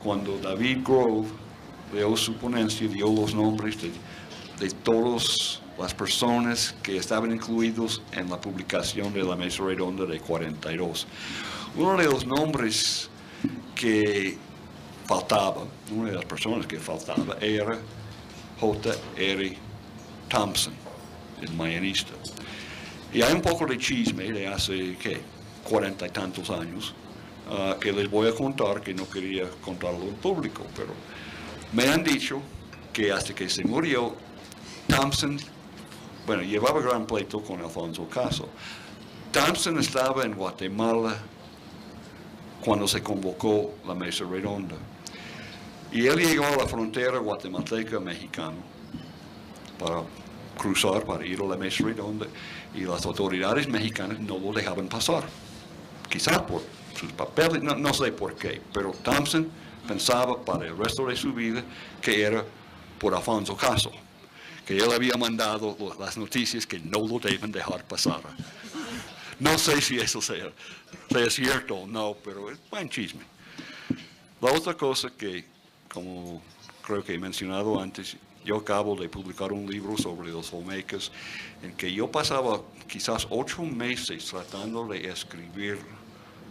cuando David Grove dio su ponencia, dio los nombres de todas las personas que estaban incluidos en la publicación de la Mesa Redonda de 42. Uno de los nombres que faltaba, una de las personas que faltaba era J.R. Thompson, el mayanista. Y hay un poco de chisme de hace, 40 y tantos años, que les voy a contar, que no quería contarlo en público, pero me han dicho que hasta que se murió, Thompson, llevaba gran pleito con Alfonso Caso. Thompson estaba en Guatemala cuando se convocó la Mesa Redonda. Y él llegó a la frontera guatemalteca-mexicana para cruzar, para ir a la Mesa Redonda, y las autoridades mexicanas no lo dejaban pasar. Quizás por sus papeles, no sé por qué, pero Thompson pensaba para el resto de su vida que era por Alfonso Caso, que él había mandado las noticias que no lo deben dejar pasar. No sé si eso sea cierto o no, pero es buen chisme. La otra cosa que, como creo que he mencionado antes, yo acabo de publicar un libro sobre los Olmecas, en que yo pasaba quizás 8 meses tratando de escribir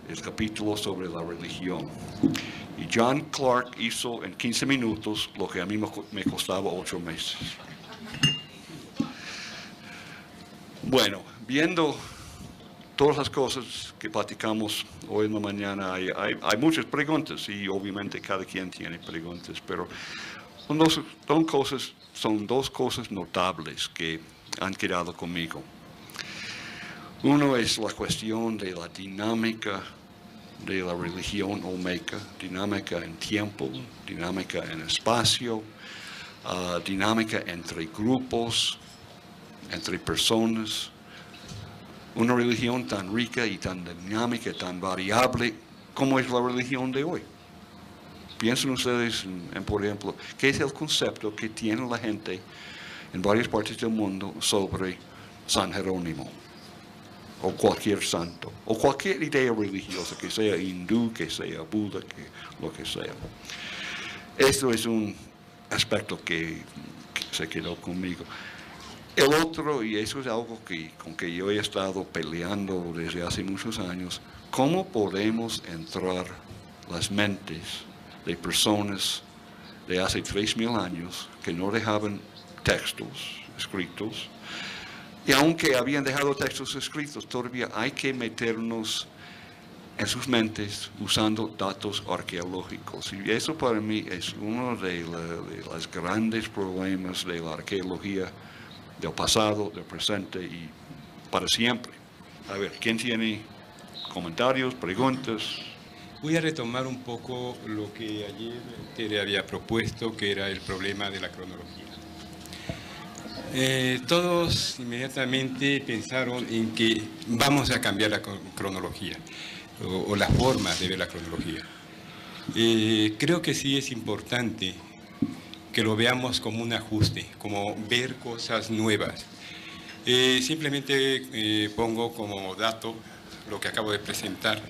el capítulo sobre la religión. Y John Clark hizo en 15 minutos lo que a mí me costaba 8 meses. Bueno, viendo todas las cosas que platicamos hoy en la mañana, hay muchas preguntas y obviamente cada quien tiene preguntas, pero son dos cosas notables que han quedado conmigo. Uno es la cuestión de la dinámica de la religión olmeca, dinámica en tiempo, dinámica en espacio, dinámica entre grupos, entre personas. Una religión tan rica y tan dinámica, tan variable como es la religión de hoy. Piensen ustedes en, por ejemplo, qué es el concepto que tiene la gente en varias partes del mundo sobre San Jerónimo, o cualquier santo, o cualquier idea religiosa, que sea hindú, que sea Buda, lo que sea. Esto es un aspecto que se quedó conmigo. El otro, y eso es algo con que yo he estado peleando desde hace muchos años, ¿cómo podemos entrar las mentes de personas de hace 3,000 años que no dejaban textos escritos? Y aunque habían dejado textos escritos, todavía hay que meternos en sus mentes usando datos arqueológicos. Y eso para mí es uno de los grandes problemas de la arqueología del pasado, del presente y para siempre. A ver, ¿quién tiene comentarios, preguntas? Voy a retomar un poco lo que ayer te le había propuesto, que era el problema de la cronología. Todos inmediatamente pensaron en que vamos a cambiar la cronología o la forma de ver la cronología. Creo que sí es importante que lo veamos como un ajuste, como ver cosas nuevas. Simplemente pongo como dato lo que acabo de presentar.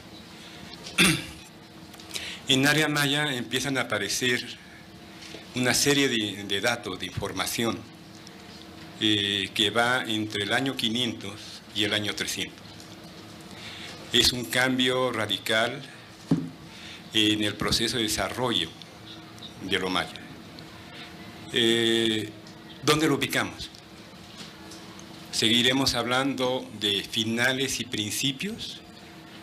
En área maya empiezan a aparecer una serie de datos, de información, que va entre el año 500 y el año 300. Es un cambio radical en el proceso de desarrollo de lo maya. ¿Dónde lo ubicamos? ¿Seguiremos hablando de finales y principios?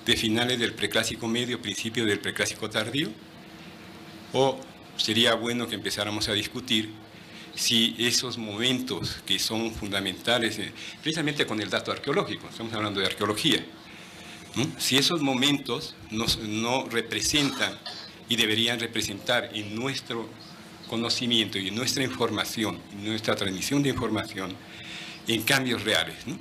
¿De finales del preclásico medio, principios del preclásico tardío? ¿O sería bueno que empezáramos a discutir si esos momentos que son fundamentales, precisamente con el dato arqueológico, estamos hablando de arqueología, ¿no? Si esos momentos no representan y deberían representar en nuestro conocimiento y en nuestra información, en nuestra transmisión de información, en cambios reales, ¿no?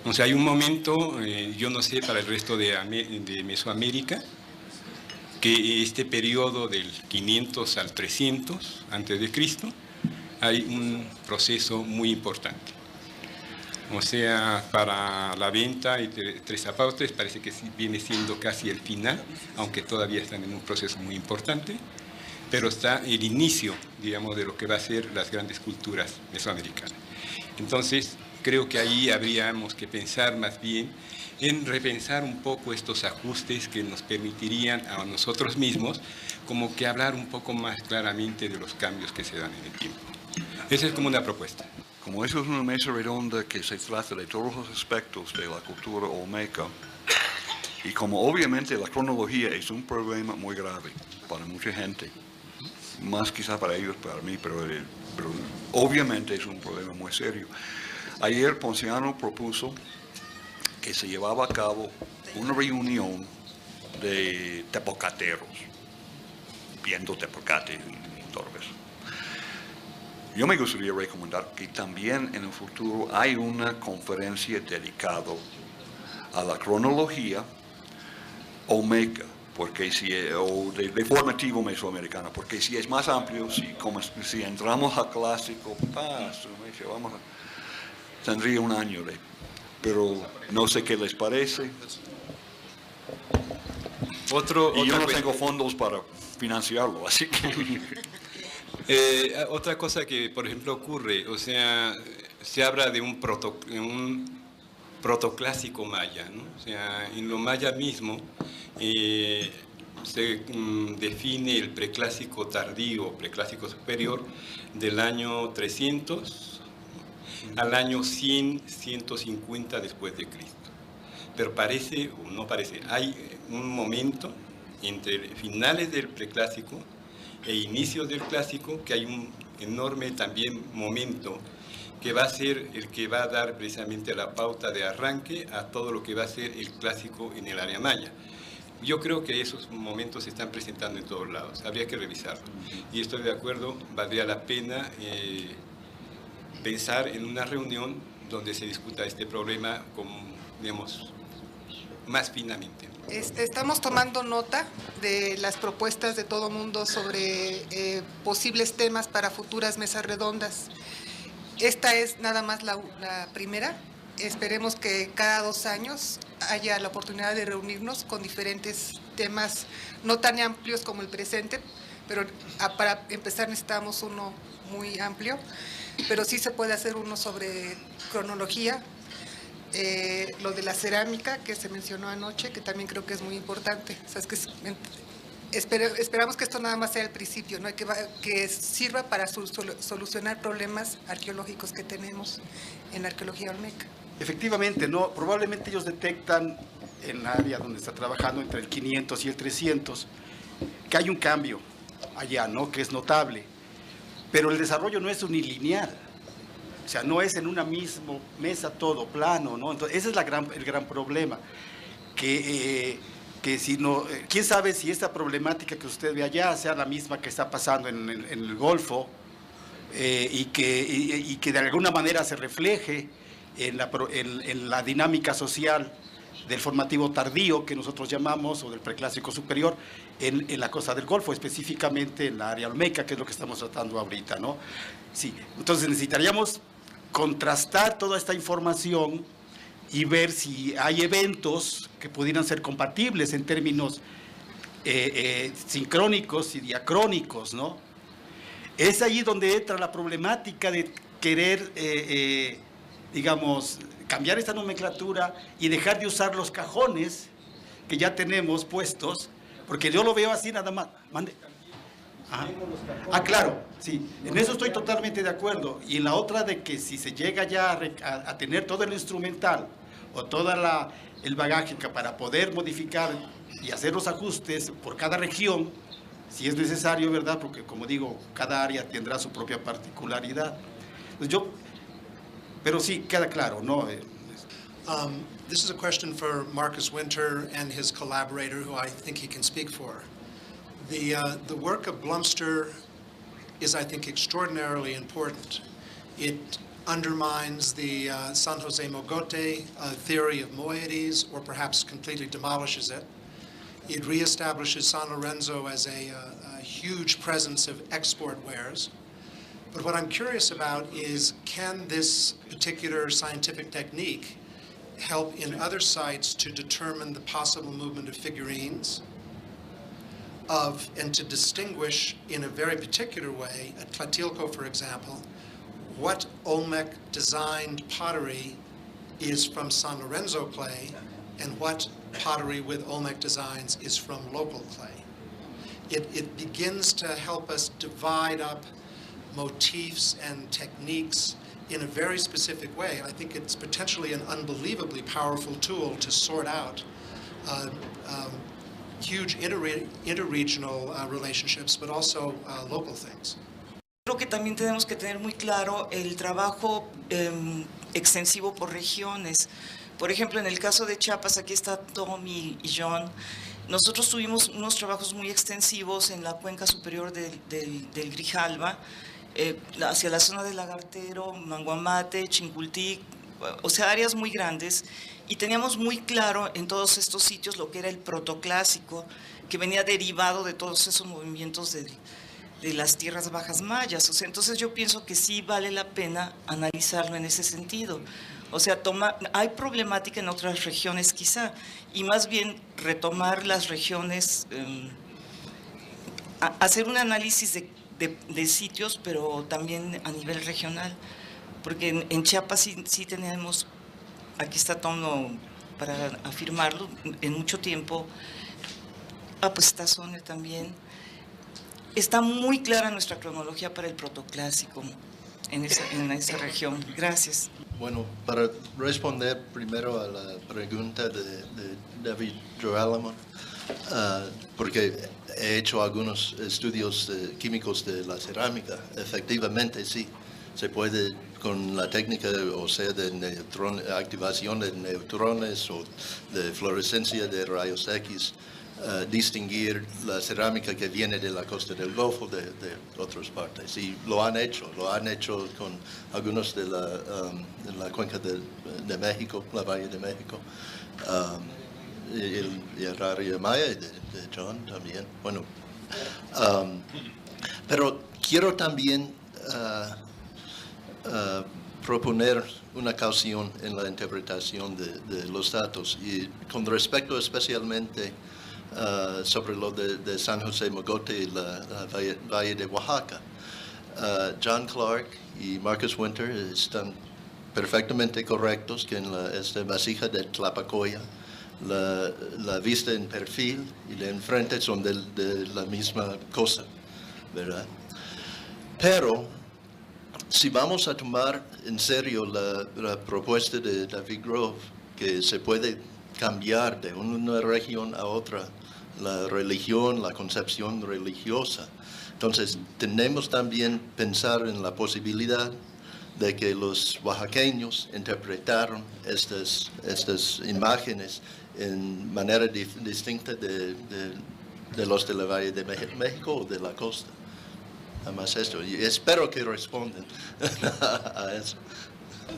O sea, hay un momento, yo no sé para el resto de Mesoamérica, que este periodo del 500 al 300 antes de Cristo, hay un proceso muy importante. O sea, para la venta y Tres Zapatos parece que sí viene siendo casi el final, aunque todavía están en un proceso muy importante, pero está el inicio, digamos, de lo que va a ser las grandes culturas mesoamericanas. Entonces, creo que ahí habríamos que pensar más bien en repensar un poco estos ajustes que nos permitirían a nosotros mismos como que hablar un poco más claramente de los cambios que se dan en el tiempo. Esa es como una propuesta. Como eso es una mesa redonda que se trata de todos los aspectos de la cultura olmeca, y como obviamente la cronología es un problema muy grave para mucha gente, más quizás para ellos, para mí, pero obviamente es un problema muy serio. Ayer Ponciano propuso que se llevaba a cabo una reunión de tepocateros, viendo Tepocate y todo eso. Yo me gustaría recomendar que también en el futuro hay una conferencia dedicada a la cronología olmeca, porque o de formativo mesoamericano, porque si es más amplio, si entramos al clásico, tendría un año pero no sé qué les parece. Y yo no tengo fondos para financiarlo, así que... Otra cosa que, por ejemplo, ocurre, o sea, se habla de un protoclásico maya, ¿no? O sea, en lo maya mismo se define el preclásico tardío, preclásico superior, del año 300 al año 100, 150 después de Cristo. Pero parece, o no parece, hay un momento entre finales del preclásico e inicios del clásico, que hay un enorme también momento que va a ser el que va a dar precisamente la pauta de arranque a todo lo que va a ser el clásico en el área maya. Yo creo que esos momentos se están presentando en todos lados, habría que revisarlo. Y estoy de acuerdo, valdría la pena pensar en una reunión donde se discuta este problema con, digamos, más finamente. Estamos tomando nota de las propuestas de todo mundo sobre posibles temas para futuras mesas redondas. Esta es nada más la primera. Esperemos que cada 2 años haya la oportunidad de reunirnos con diferentes temas no tan amplios como el presente, pero para empezar necesitamos uno muy amplio, pero sí se puede hacer uno sobre cronología. Lo de la cerámica que se mencionó anoche, que también creo que es muy importante. O sea, es que esperamos que esto nada más sea el principio, ¿no? Que sirva para solucionar problemas arqueológicos que tenemos en la arqueología olmeca. Efectivamente, ¿no? Probablemente ellos detectan en el área donde está trabajando entre el 500 y el 300 que hay un cambio allá, ¿no? Que es notable, pero el desarrollo no es unilineal. O sea, no es en una misma mesa todo plano, ¿no? Entonces, ese es el gran problema. Que si no, quién sabe si esta problemática que usted ve allá sea la misma que está pasando en el Golfo y que de alguna manera se refleje en la dinámica social del formativo tardío que nosotros llamamos, o del preclásico superior, en la costa del Golfo, específicamente en la área olmeca, que es lo que estamos tratando ahorita, ¿no? Sí, entonces necesitaríamos contrastar toda esta información y ver si hay eventos que pudieran ser compatibles en términos sincrónicos y diacrónicos, ¿no? Es ahí donde entra la problemática de querer, digamos, cambiar esta nomenclatura y dejar de usar los cajones que ya tenemos puestos, porque yo lo veo así nada más. Mande. Ah, claro, sí, en eso estoy totalmente de acuerdo. Y en la otra de que si se llega ya a tener todo el instrumental o todo el bagaje para poder modificar y hacer los ajustes por cada región, si es necesario, ¿verdad? Porque como digo, cada área tendrá su propia particularidad. Pues pero sí, queda claro, ¿no? This is a question for Marcus Winter and his collaborator, who I think he can speak for. The work of Blumster is, I think, extraordinarily important. It undermines the San Jose Mogote theory of moieties, or perhaps completely demolishes it. It reestablishes San Lorenzo as a huge presence of export wares. But what I'm curious about is, can this particular scientific technique help in other sites to determine the possible movement of figurines, and to distinguish in a very particular way, at Tlatilco, for example, what Olmec designed pottery is from San Lorenzo clay and what pottery with Olmec designs is from local clay. It begins to help us divide up motifs and techniques in a very specific way. I think it's potentially an unbelievably powerful tool to sort out huge interregional relationships, but also local things. Creo que también tenemos que tener muy claro el trabajo extensivo por regiones. Por ejemplo, en el caso de Chiapas, aquí está Tommy y John, nosotros tuvimos unos trabajos muy extensivos en la cuenca superior del Grijalva, hacia la zona del Lagartero, Manguamate, Chincultic, o sea, áreas muy grandes, y teníamos muy claro en todos estos sitios lo que era el protoclásico, que venía derivado de todos esos movimientos de las tierras bajas mayas. O sea, entonces yo pienso que sí vale la pena analizarlo en ese sentido. O sea, hay problemática en otras regiones quizá, y más bien retomar las regiones, hacer un análisis de sitios, pero también a nivel regional, porque en Chiapas sí tenemos, aquí está Tono para afirmarlo, en mucho tiempo, pues está Sonia también. Está muy clara nuestra cronología para el protoclásico en esa región. Gracias. Bueno, para responder primero a la pregunta de David Joalamo, porque he hecho algunos estudios químicos de la cerámica. Efectivamente, sí, se puede con la técnica, o sea, de activación de neutrones o de fluorescencia de rayos X, distinguir la cerámica que viene de la costa del Golfo de otras partes. Y lo han hecho con algunos de la cuenca de México, la Valle de México, y el Rari Maya de John también. Bueno, pero quiero también proponer una caución en la interpretación de los datos, y con respecto especialmente sobre lo de San José Mogote y la Valle de Oaxaca. John Clark y Marcus Winter están perfectamente correctos que en esta vasija de Tlapacoya la vista en perfil y de enfrente son de la misma cosa, ¿verdad? Pero si vamos a tomar en serio la propuesta de David Grove, que se puede cambiar de una región a otra la religión, la concepción religiosa, entonces tenemos también pensar en la posibilidad de que los oaxaqueños interpretaron estas imágenes en manera distinta de los de la Valle de México o de la costa. Además esto, y espero que respondan a eso.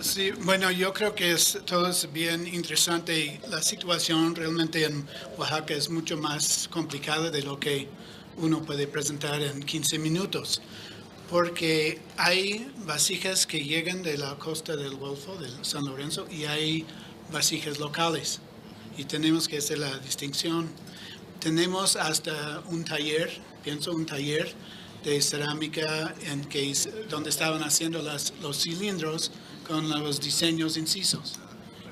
Sí, bueno, yo creo que todo es bien interesante y la situación realmente en Oaxaca es mucho más complicada de lo que uno puede presentar en 15 minutos, porque hay vasijas que llegan de la costa del Golfo, de San Lorenzo, y hay vasijas locales, y tenemos que hacer la distinción. Tenemos hasta un taller de cerámica donde estaban haciendo los cilindros con los diseños incisos,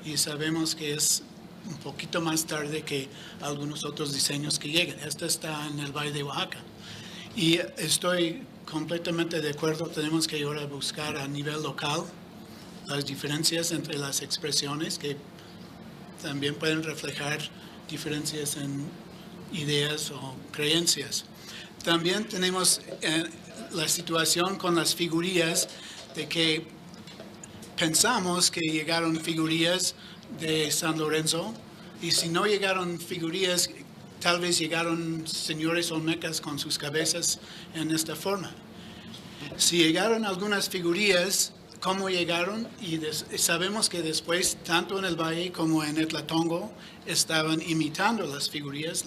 y sabemos que es un poquito más tarde que algunos otros diseños que llegan. Este está en el Valle de Oaxaca, y estoy completamente de acuerdo. Tenemos que ahora buscar a nivel local las diferencias entre las expresiones, que también pueden reflejar diferencias en ideas o creencias. También tenemos la situación con las figurillas, de que pensamos que llegaron figurillas de San Lorenzo, y si no llegaron figurillas, tal vez llegaron señores olmecas con sus cabezas en esta forma. Si llegaron algunas figurillas, cómo llegaron y sabemos que después, tanto en el Valle como en Etlatongo, estaban imitando las figurillas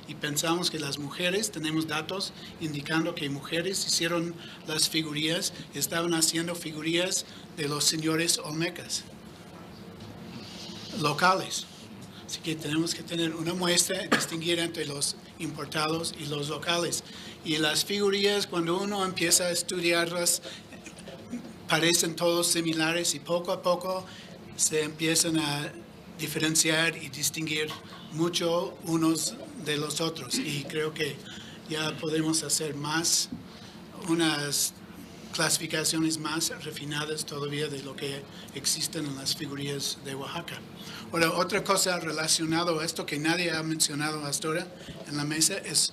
y pensamos que las mujeres, tenemos datos indicando que mujeres hicieron las figurillas, estaban haciendo figurillas de los señores olmecas locales. Así que tenemos que tener una muestra, distinguir entre los importados y los locales. Y las figurillas, cuando uno empieza a estudiarlas, parecen todos similares y poco a poco se empiezan a diferenciar y distinguir mucho unos de los otros. Y creo que ya podemos hacer unas clasificaciones más refinadas todavía de lo que existen en las figurillas de Oaxaca. Ahora, otra cosa relacionada a esto que nadie ha mencionado hasta ahora en la mesa es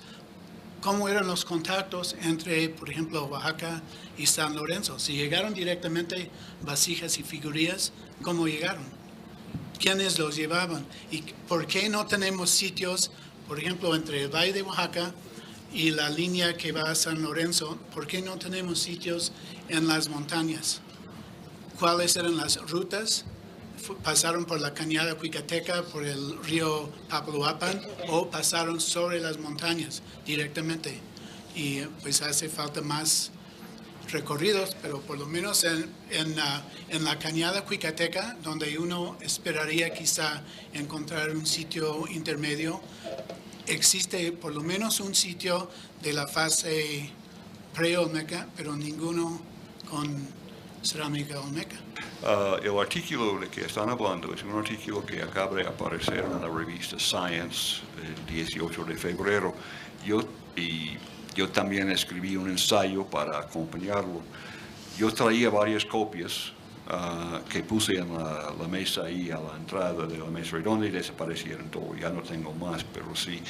cómo eran los contactos entre, por ejemplo, Oaxaca y San Lorenzo. Si llegaron directamente vasijas y figurillas, ¿cómo llegaron? ¿Quiénes los llevaban? ¿Y por qué no tenemos sitios, por ejemplo, entre el Valle de Oaxaca y la línea que va a San Lorenzo? ¿Por qué no tenemos sitios en las montañas? ¿Cuáles eran las rutas? ¿Pasaron por la cañada Cuicateca, por el río Papaloapan o pasaron sobre las montañas directamente? Y pues hace falta más recorridos, pero por lo menos en la cañada Cuicateca, donde uno esperaría quizá encontrar un sitio intermedio, existe por lo menos un sitio de la fase pre-olmeca, pero ninguno con cerámica olmeca. El artículo de que están hablando es un artículo que acaba de aparecer en la revista Science el 18 de febrero. Yo también escribí un ensayo para acompañarlo. Yo traía varias copias que puse en la mesa ahí a la entrada de la mesa redonda y desaparecieron todo. Ya no tengo más, pero sí.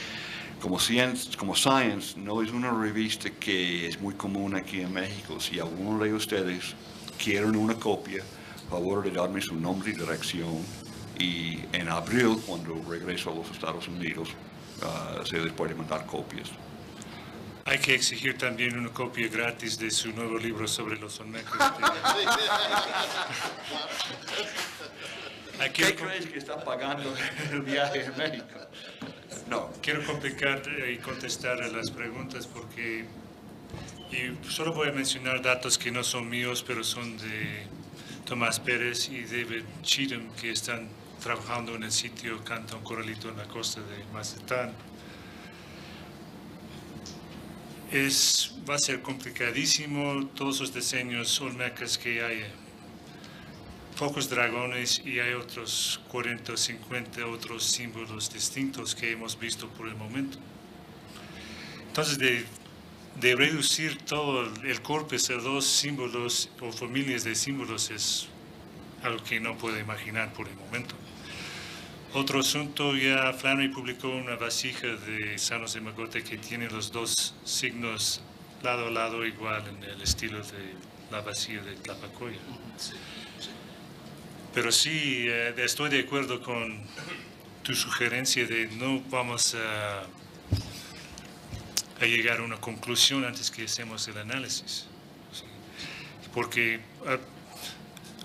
Como Science no es una revista que es muy común aquí en México. Si alguno de ustedes quieren una copia, favor de darme su nombre y dirección, y en abril, cuando regreso a los Estados Unidos, se les puede mandar copias. Hay que exigir también una copia gratis de su nuevo libro sobre los olmecas. ¿Qué crees que está pagando el viaje a México? No. Quiero complicar y contestar a las preguntas porque solo voy a mencionar datos que no son míos, pero son de Tomás Pérez y David Cheatham, que están trabajando en el sitio Cantón Corralito en la costa de Mazatán. Va a ser complicadísimo todos los diseños olmecas que hay. Pocos dragones y hay otros 40 o 50 otros símbolos distintos que hemos visto por el momento. Entonces, de reducir todo el corpus a dos símbolos o familias de símbolos es algo que no puedo imaginar por el momento. Otro asunto, ya Flannery publicó una vasija de San José Mogote que tiene los dos signos lado a lado igual en el estilo de la vasija de Tlapacoya. Pero sí, estoy de acuerdo con tu sugerencia de no vamos a llegar a una conclusión antes que hacemos el análisis. ¿Sí? Porque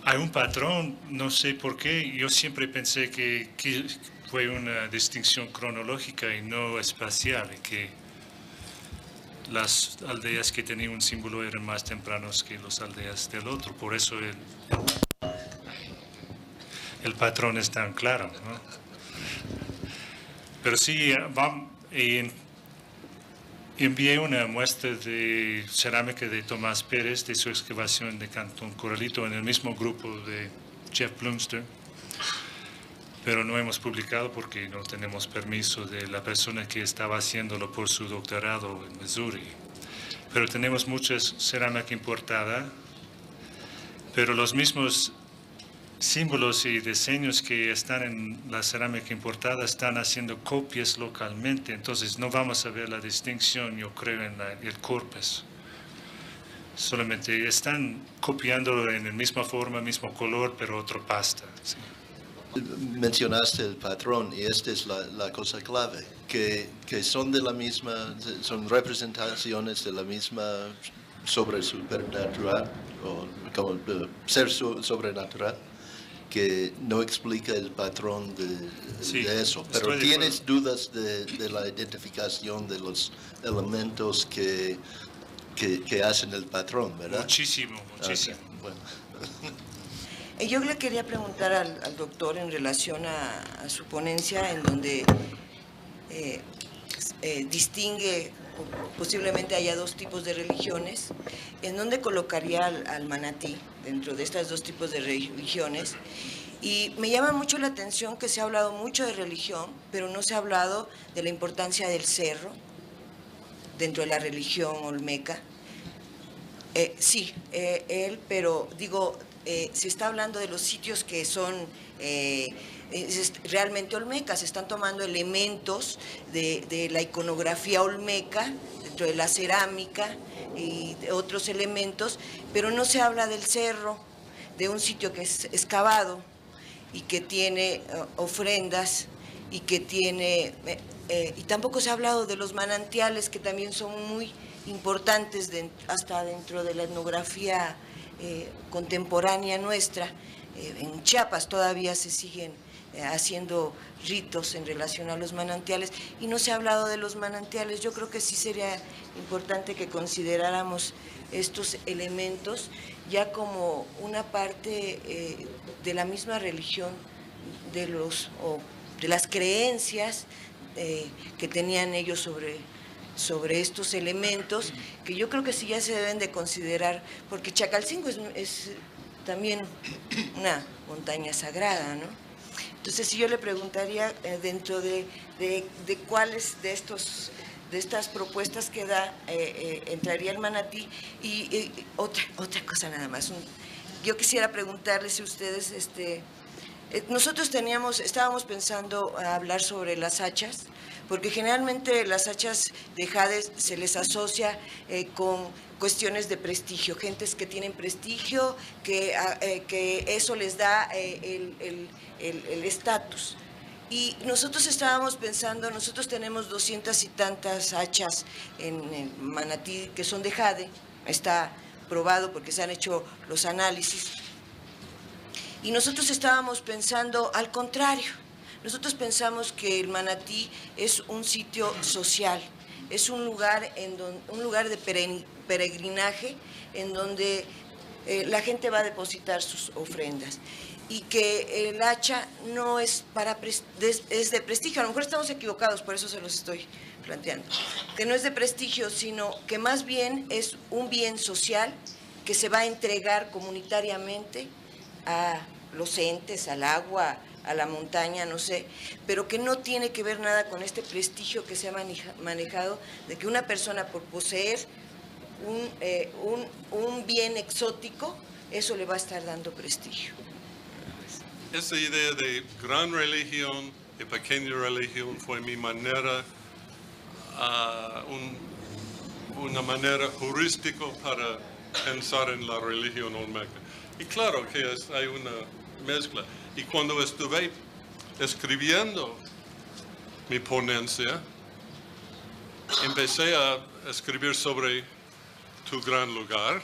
hay un patrón, no sé por qué, yo siempre pensé que fue una distinción cronológica y no espacial, y que las aldeas que tenían un símbolo eran más tempranos que las aldeas del otro, por eso el patrón es tan claro, ¿no? Pero sí, envié una muestra de cerámica de Tomás Pérez de su excavación de Cantón Corralito en el mismo grupo de Jeff Blumster, pero no hemos publicado porque no tenemos permiso de la persona que estaba haciéndolo por su doctorado en Missouri. Pero tenemos mucha cerámica importada, pero los mismos símbolos y diseños que están en la cerámica importada están haciendo copias localmente, entonces no vamos a ver la distinción, yo creo, en el corpus. Solamente están copiándolo en la misma forma, mismo color, pero otra pasta. ¿Sí? Mencionaste el patrón y esta es la cosa clave, que son de la misma, son representaciones de la misma sobre supernatural o como ser sobrenatural que no explica el patrón Sí, de eso. Pero estoy de tienes dudas de la identificación de los elementos que hacen el patrón, ¿verdad? Muchísimo, muchísimo. Ok, bueno. Yo le quería preguntar al doctor en relación a su ponencia, en donde distingue, posiblemente haya dos tipos de religiones, ¿en dónde colocaría al manatí dentro de estos dos tipos de religiones? Y me llama mucho la atención que se ha hablado mucho de religión, pero no se ha hablado de la importancia del cerro dentro de la religión olmeca. Sí, él, pero digo, se está hablando de los sitios que son realmente olmecas, se están tomando elementos de la iconografía olmeca, dentro de la cerámica y de otros elementos, pero no se habla del cerro, de un sitio que es excavado y que tiene ofrendas y que tiene, y tampoco se ha hablado de los manantiales que también son muy importantes hasta dentro de la etnografía contemporánea nuestra. En Chiapas todavía se siguen haciendo ritos en relación a los manantiales y no se ha hablado de los manantiales. Yo creo que sí sería importante que consideráramos estos elementos ya como una parte de la misma religión de las creencias que tenían ellos sobre estos elementos, que yo creo que sí ya se deben de considerar, porque Chacalcingo es también una montaña sagrada, ¿no? Entonces, si yo le preguntaría dentro de cuáles de estas propuestas que da entraría el manatí, y otra cosa nada más. Yo quisiera preguntarles si ustedes, nosotros estábamos pensando a hablar sobre las hachas, porque generalmente las hachas de jade se les asocia con cuestiones de prestigio, gentes que tienen prestigio, que eso les da el estatus. Y nosotros estábamos pensando, nosotros tenemos 200 y tantas hachas en Manatí que son de jade, está probado porque se han hecho los análisis. Y nosotros estábamos pensando al contrario. Nosotros pensamos que el Manatí es un sitio social, es un lugar de peregrinaje en donde la gente va a depositar sus ofrendas y que el hacha no es es de prestigio. A lo mejor estamos equivocados, por eso se los estoy planteando. Que no es de prestigio, sino que más bien es un bien social que se va a entregar comunitariamente a los entes, al agua, a la montaña, no sé, pero que no tiene que ver nada con este prestigio que se ha manejado de que una persona por poseer un bien exótico, eso le va a estar dando prestigio. Esa idea de gran religión y pequeña religión fue mi manera, una manera heurística para pensar en la religión olmeca. Y claro que hay una mezcla. Y cuando estuve escribiendo mi ponencia, empecé a escribir sobre tu gran lugar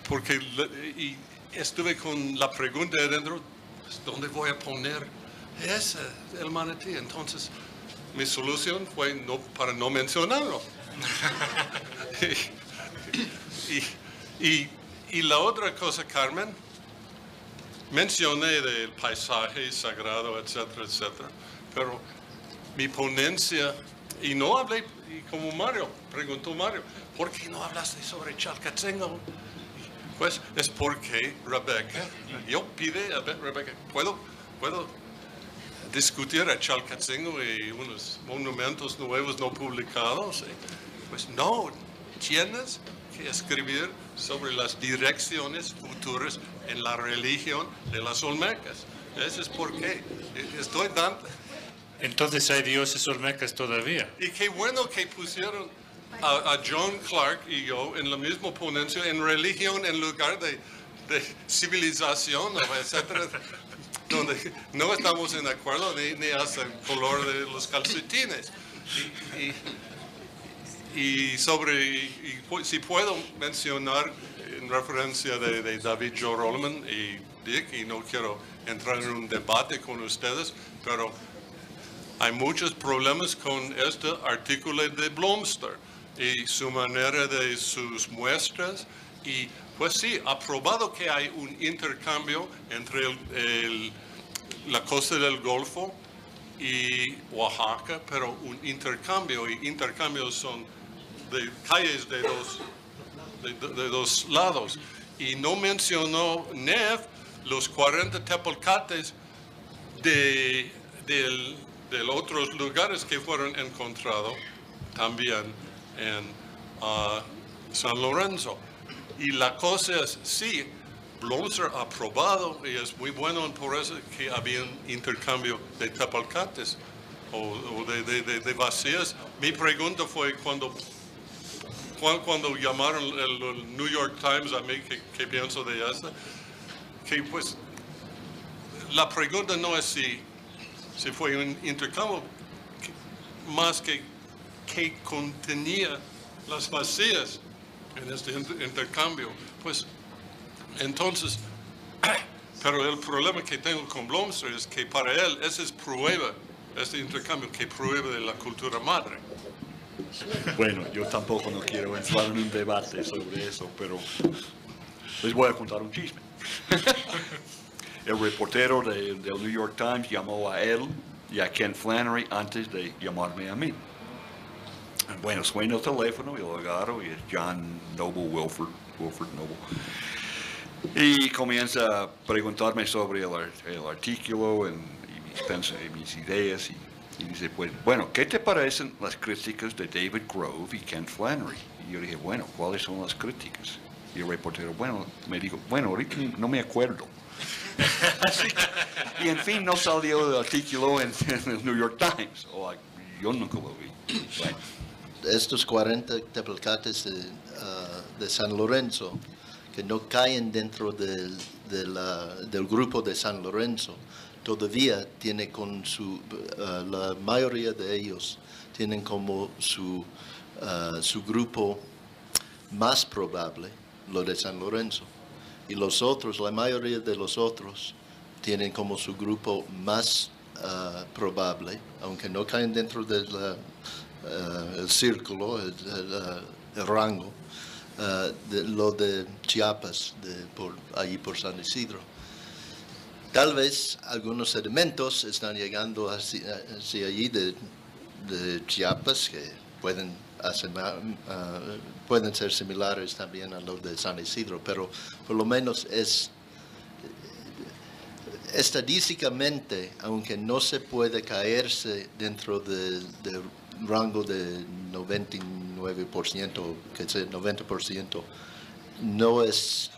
porque estuve con la pregunta adentro, ¿dónde voy a poner el manatí? Entonces, mi solución fue para no mencionarlo. Y la otra cosa, Carmen, mencioné del paisaje sagrado, etcétera, etcétera, pero mi ponencia, y no hablé, y como preguntó Mario, ¿por qué no hablaste sobre Chalcatzingo? Pues es porque yo pide a Rebeca, ¿puedo discutir a Chalcatzingo y unos monumentos nuevos no publicados? Pues no, tienes que escribir sobre las direcciones futuras en la religión de las olmecas. Eso es porque estoy dando. Entonces hay dioses olmecas todavía. Y qué bueno que pusieron a John Clark y yo en la misma ponencia en religión en lugar de civilización, etcétera, donde no estamos en acuerdo ni hasta el color de los calcetines. si puedo mencionar en referencia de David Joe Rollman y Dick, y no quiero entrar en un debate con ustedes, pero hay muchos problemas con este artículo de Blomster y su manera de sus muestras. Y pues sí, ha probado que hay un intercambio entre la costa del Golfo y Oaxaca, pero un intercambio, y intercambios son de calles de dos lados. Y no mencionó Neff los 40 tepalcates de otros lugares que fueron encontrados también en San Lorenzo. Y la cosa es, sí, Blomster ha probado, y es muy bueno por eso que había un intercambio de tepalcates o de vacías. Mi pregunta fue cuando llamaron el New York Times a mí, ¿qué pienso de esto? Que pues la pregunta no es si fue un intercambio, más que contenía las vacías en este intercambio. Pues entonces, pero el problema que tengo con Blomster es que para él esa es prueba, este intercambio que prueba de la cultura madre. Bueno, yo tampoco no quiero entrar en un debate sobre eso, pero les voy a contar un chisme. El reportero del New York Times llamó a él y a Ken Flannery antes de llamarme a mí. Bueno, suena el teléfono y lo agarro y es John Noble, Wilford Noble. Y comienza a preguntarme sobre el artículo y mis ideas. Y dice, pues, bueno, ¿qué te parecen las críticas de David Grove y Ken Flannery? Y yo dije, bueno, ¿cuáles son las críticas? Y el reportero, me dijo, ahorita no me acuerdo. Y en fin, no salió el artículo en el New York Times. Yo nunca lo vi. Bueno. Estos 40 tepalcates de San Lorenzo, que no caen dentro del grupo de San Lorenzo, todavía tiene con la mayoría de ellos tienen como su grupo más probable lo de San Lorenzo, y los otros, la mayoría de los otros tienen como su grupo más probable, aunque no caen dentro del círculo, el rango, lo de Chiapas, allí por San Isidro. Tal vez algunos sedimentos están llegando hacia allí de Chiapas que pueden ser similares también a los de San Isidro, pero por lo menos estadísticamente, aunque no se puede caerse dentro del rango de 99%, que sea 90%, no es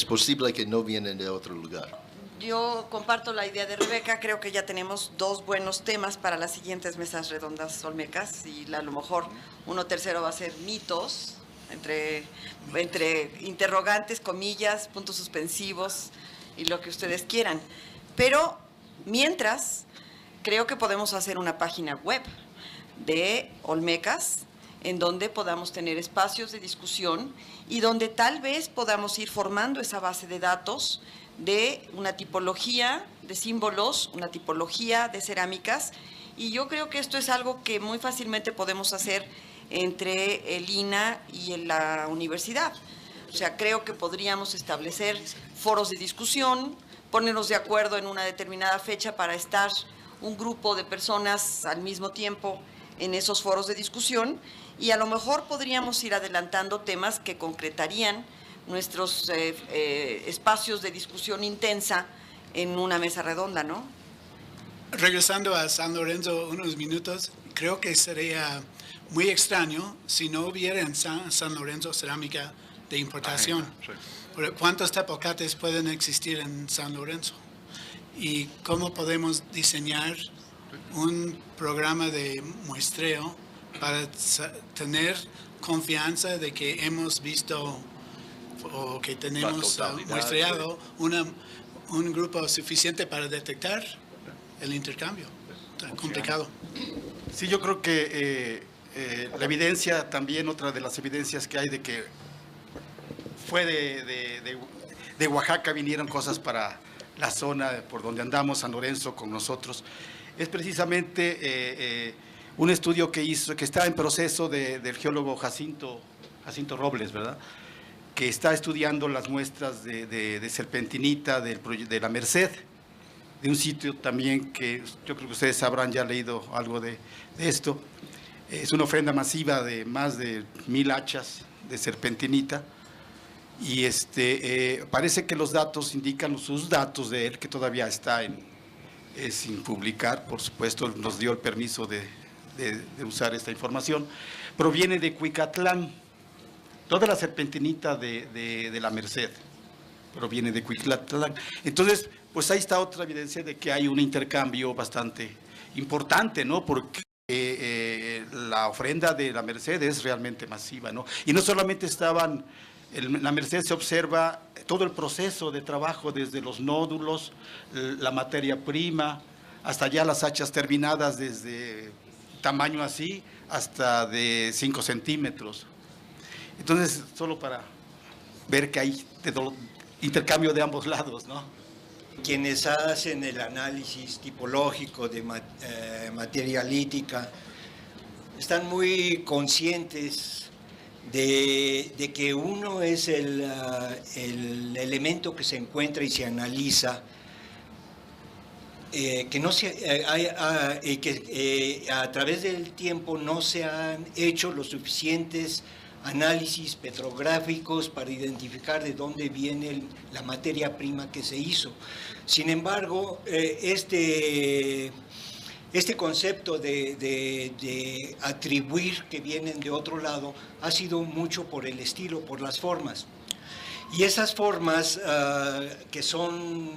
posible que no vienen de otro lugar. Yo comparto la idea de Rebeca, creo que ya tenemos dos buenos temas para las siguientes mesas redondas olmecas, y a lo mejor uno tercero va a ser mitos, entre interrogantes, comillas, puntos suspensivos y lo que ustedes quieran. Pero mientras, creo que podemos hacer una página web de Olmecas en donde podamos tener espacios de discusión y donde tal vez podamos ir formando esa base de datos de una tipología de símbolos, una tipología de cerámicas, y yo creo que esto es algo que muy fácilmente podemos hacer entre el INAH y la universidad. O sea, creo que podríamos establecer foros de discusión, ponernos de acuerdo en una determinada fecha para estar un grupo de personas al mismo tiempo en esos foros de discusión, y a lo mejor podríamos ir adelantando temas que concretarían nuestros espacios de discusión intensa en una mesa redonda, ¿no? Regresando a San Lorenzo unos minutos, creo que sería muy extraño si no hubiera en San Lorenzo cerámica de importación. ¿Cuántos tepalcates pueden existir en San Lorenzo? ¿Y cómo podemos diseñar un programa de muestreo para tener confianza de que hemos visto o que tenemos muestreado un grupo suficiente para detectar el intercambio? Tan complicado. Sí, yo creo que la evidencia también, otra de las evidencias que hay de que fue de Oaxaca vinieron cosas para la zona por donde andamos, San Lorenzo con nosotros, es precisamente un estudio que está en proceso del geólogo Jacinto Robles, ¿verdad?, que está estudiando las muestras de serpentinita de la Merced, de un sitio también que yo creo que ustedes habrán ya leído algo de esto. Es una ofrenda masiva de más de 1000 hachas de serpentinita, y parece que los datos indican, sus datos de él, que todavía está sin publicar, por supuesto, nos dio el permiso de usar esta información, proviene de Cuicatlán. Toda la serpentinita de la Merced proviene de Cuicatlán. Entonces, pues ahí está otra evidencia de que hay un intercambio bastante importante, ¿no? Porque la ofrenda de la Merced es realmente masiva, ¿no? Y no solamente en la Merced se observa todo el proceso de trabajo, desde los nódulos, la materia prima, hasta ya las hachas terminadas, desde tamaño así hasta de 5 centímetros. Entonces, solo para ver que hay intercambio de ambos lados, ¿no? Quienes hacen el análisis tipológico de materia lítica están muy conscientes de que uno es el elemento que se encuentra y se analiza, que a través del tiempo no se han hecho los suficientes análisis petrográficos para identificar de dónde viene la materia prima que se hizo. Sin embargo, este concepto de atribuir que vienen de otro lado ha sido mucho por el estilo, por las formas. Y esas formas que son,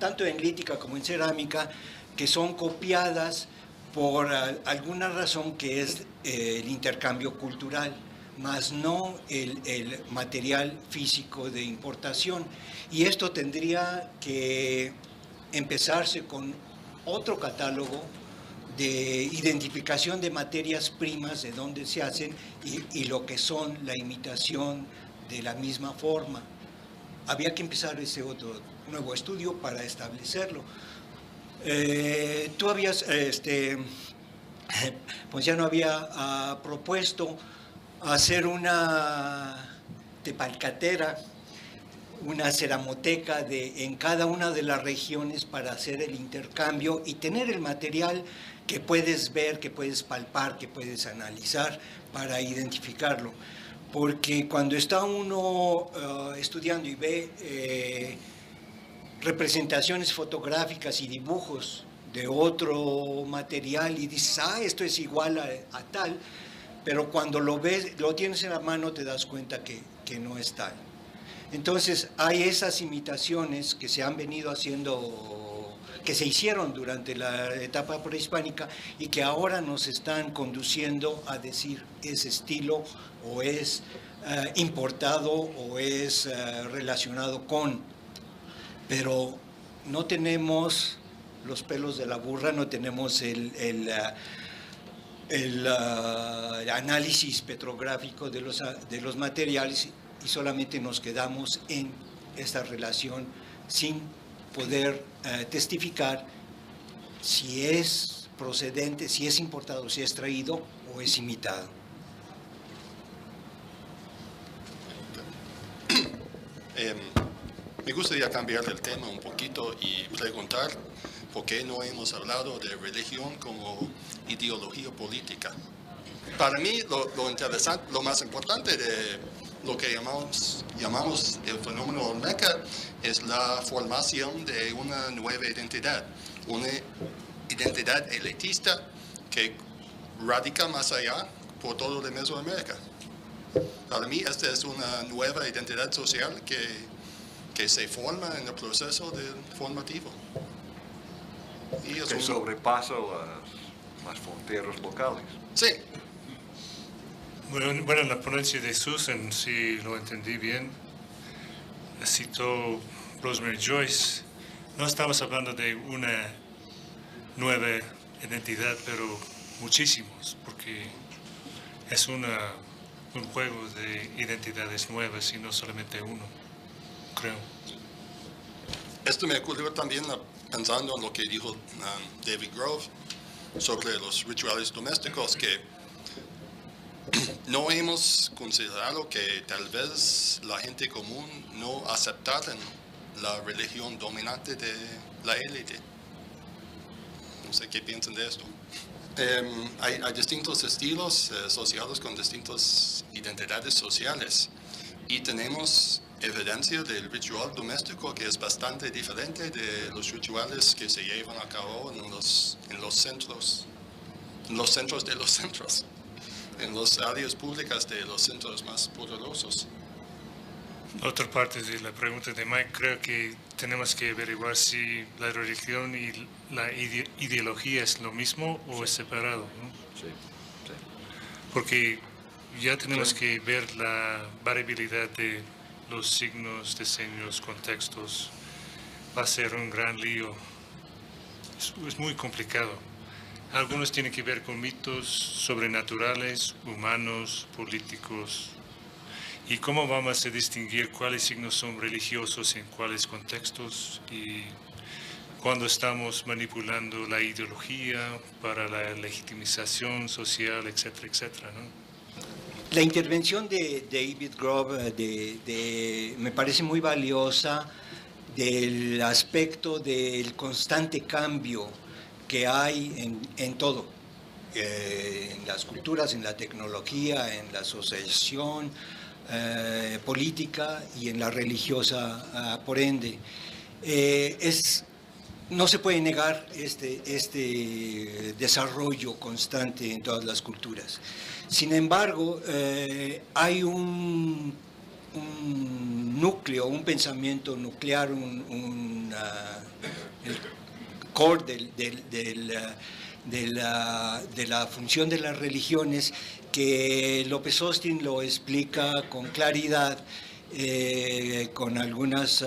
tanto en lítica como en cerámica, que son copiadas por alguna razón que es el intercambio cultural, más no el material físico de importación. Y esto tendría que empezarse con otro catálogo de identificación de materias primas, de dónde se hacen y lo que son la imitación de la misma forma. Había que empezar ese otro nuevo estudio para establecerlo. Tú habías, pues ya no había propuesto hacer una tepalcatera, una ceramoteca en cada una de las regiones para hacer el intercambio y tener el material que puedes ver, que puedes palpar, que puedes analizar para identificarlo. Porque cuando está uno estudiando y ve representaciones fotográficas y dibujos de otro material y dices, esto es igual a tal, pero cuando lo ves, lo tienes en la mano, te das cuenta que no es tal. Entonces, hay esas imitaciones que se han venido haciendo, que se hicieron durante la etapa prehispánica y que ahora nos están conduciendo a decir es estilo o es importado o es relacionado con. Pero no tenemos los pelos de la burra, no tenemos el análisis petrográfico de los materiales y solamente nos quedamos en esta relación sin poder testificar si es procedente, si es importado, si es traído o es imitado. Me gustaría cambiar el tema un poquito y preguntar por qué no hemos hablado de religión como ideología política. Para mí lo interesante, lo más importante de lo que llamamos el fenómeno Olmeca es la formación de una nueva identidad elitista que radica más allá por todo de Mesoamérica. Para mí esta es una nueva identidad social que se forma en el proceso formativo. Y que sobrepasa las fronteras locales. Sí. Bueno, en la ponencia de Susan, si lo entendí bien, citó Rosemary Joyce. No estamos hablando de una nueva identidad, pero muchísimos, porque es un juego de identidades nuevas y no solamente uno, creo. Esto me ocurrió también pensando en lo que dijo David Grove sobre los rituales domésticos, que no hemos considerado que tal vez la gente común no aceptaran la religión dominante de la élite. No sé qué piensan de esto. Hay distintos estilos asociados con distintas identidades sociales y tenemos evidencia del ritual doméstico que es bastante diferente de los rituales que se llevan a cabo en los centros de los centros, en las áreas públicas de los centros más poderosos. Otra parte de la pregunta de Mike, creo que tenemos que averiguar si la religión y la ideología es lo mismo o es separado, ¿no? Sí, sí. Porque ya tenemos que ver la variabilidad de los signos, diseños, contextos. Va a ser un gran lío. Es muy complicado. Algunos tienen que ver con mitos sobrenaturales, humanos, políticos. ¿Y cómo vamos a distinguir cuáles signos son religiosos en cuáles contextos? Y cuando estamos manipulando la ideología para la legitimización social, etcétera, etcétera, ¿no? La intervención de David Grove me parece muy valiosa del aspecto del constante cambio que hay en todo, en las culturas, en la tecnología, en la asociación política y en la religiosa, por ende. No se puede negar este desarrollo constante en todas las culturas. Sin embargo, hay un núcleo, un pensamiento nuclear, el core de la función de las religiones, que López Austin lo explica con claridad, con algunas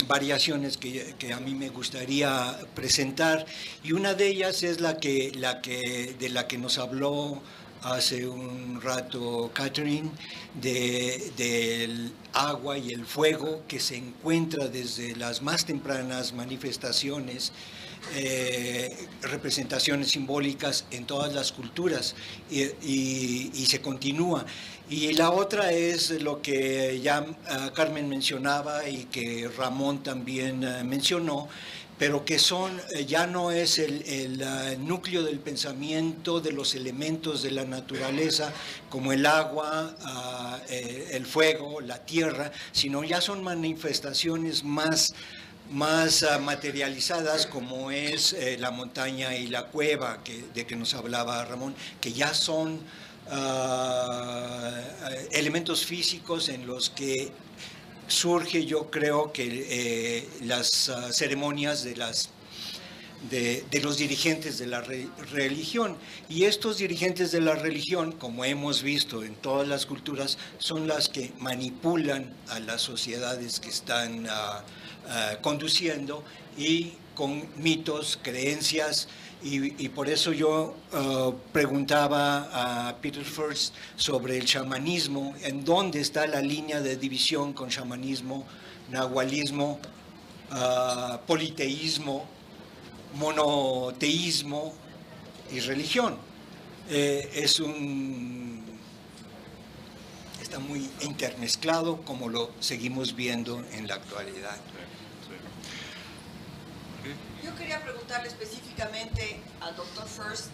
variaciones que a mí me gustaría presentar, y una de ellas es de la que nos habló hace un rato Catherine, del agua y el fuego, que se encuentra desde las más tempranas manifestaciones, representaciones simbólicas en todas las culturas, y se continúa. Y la otra es lo que ya Carmen mencionaba y que Ramón también mencionó, pero que ya no es el núcleo del pensamiento de los elementos de la naturaleza, como el agua, el fuego, la tierra, sino ya son manifestaciones más materializadas, como es la montaña y la cueva, de que nos hablaba Ramón, que ya son elementos físicos en los que surge, yo creo, que las ceremonias de los dirigentes de la religión. Y estos dirigentes de la religión, como hemos visto en todas las culturas, son las que manipulan a las sociedades que están conduciendo, y con mitos, creencias. Y por eso yo preguntaba a Peter First sobre el chamanismo, en dónde está la línea de división con chamanismo, nahualismo, politeísmo, monoteísmo y religión. Está muy intermezclado, como lo seguimos viendo en la actualidad. Yo quería preguntarle específicamente al Dr. First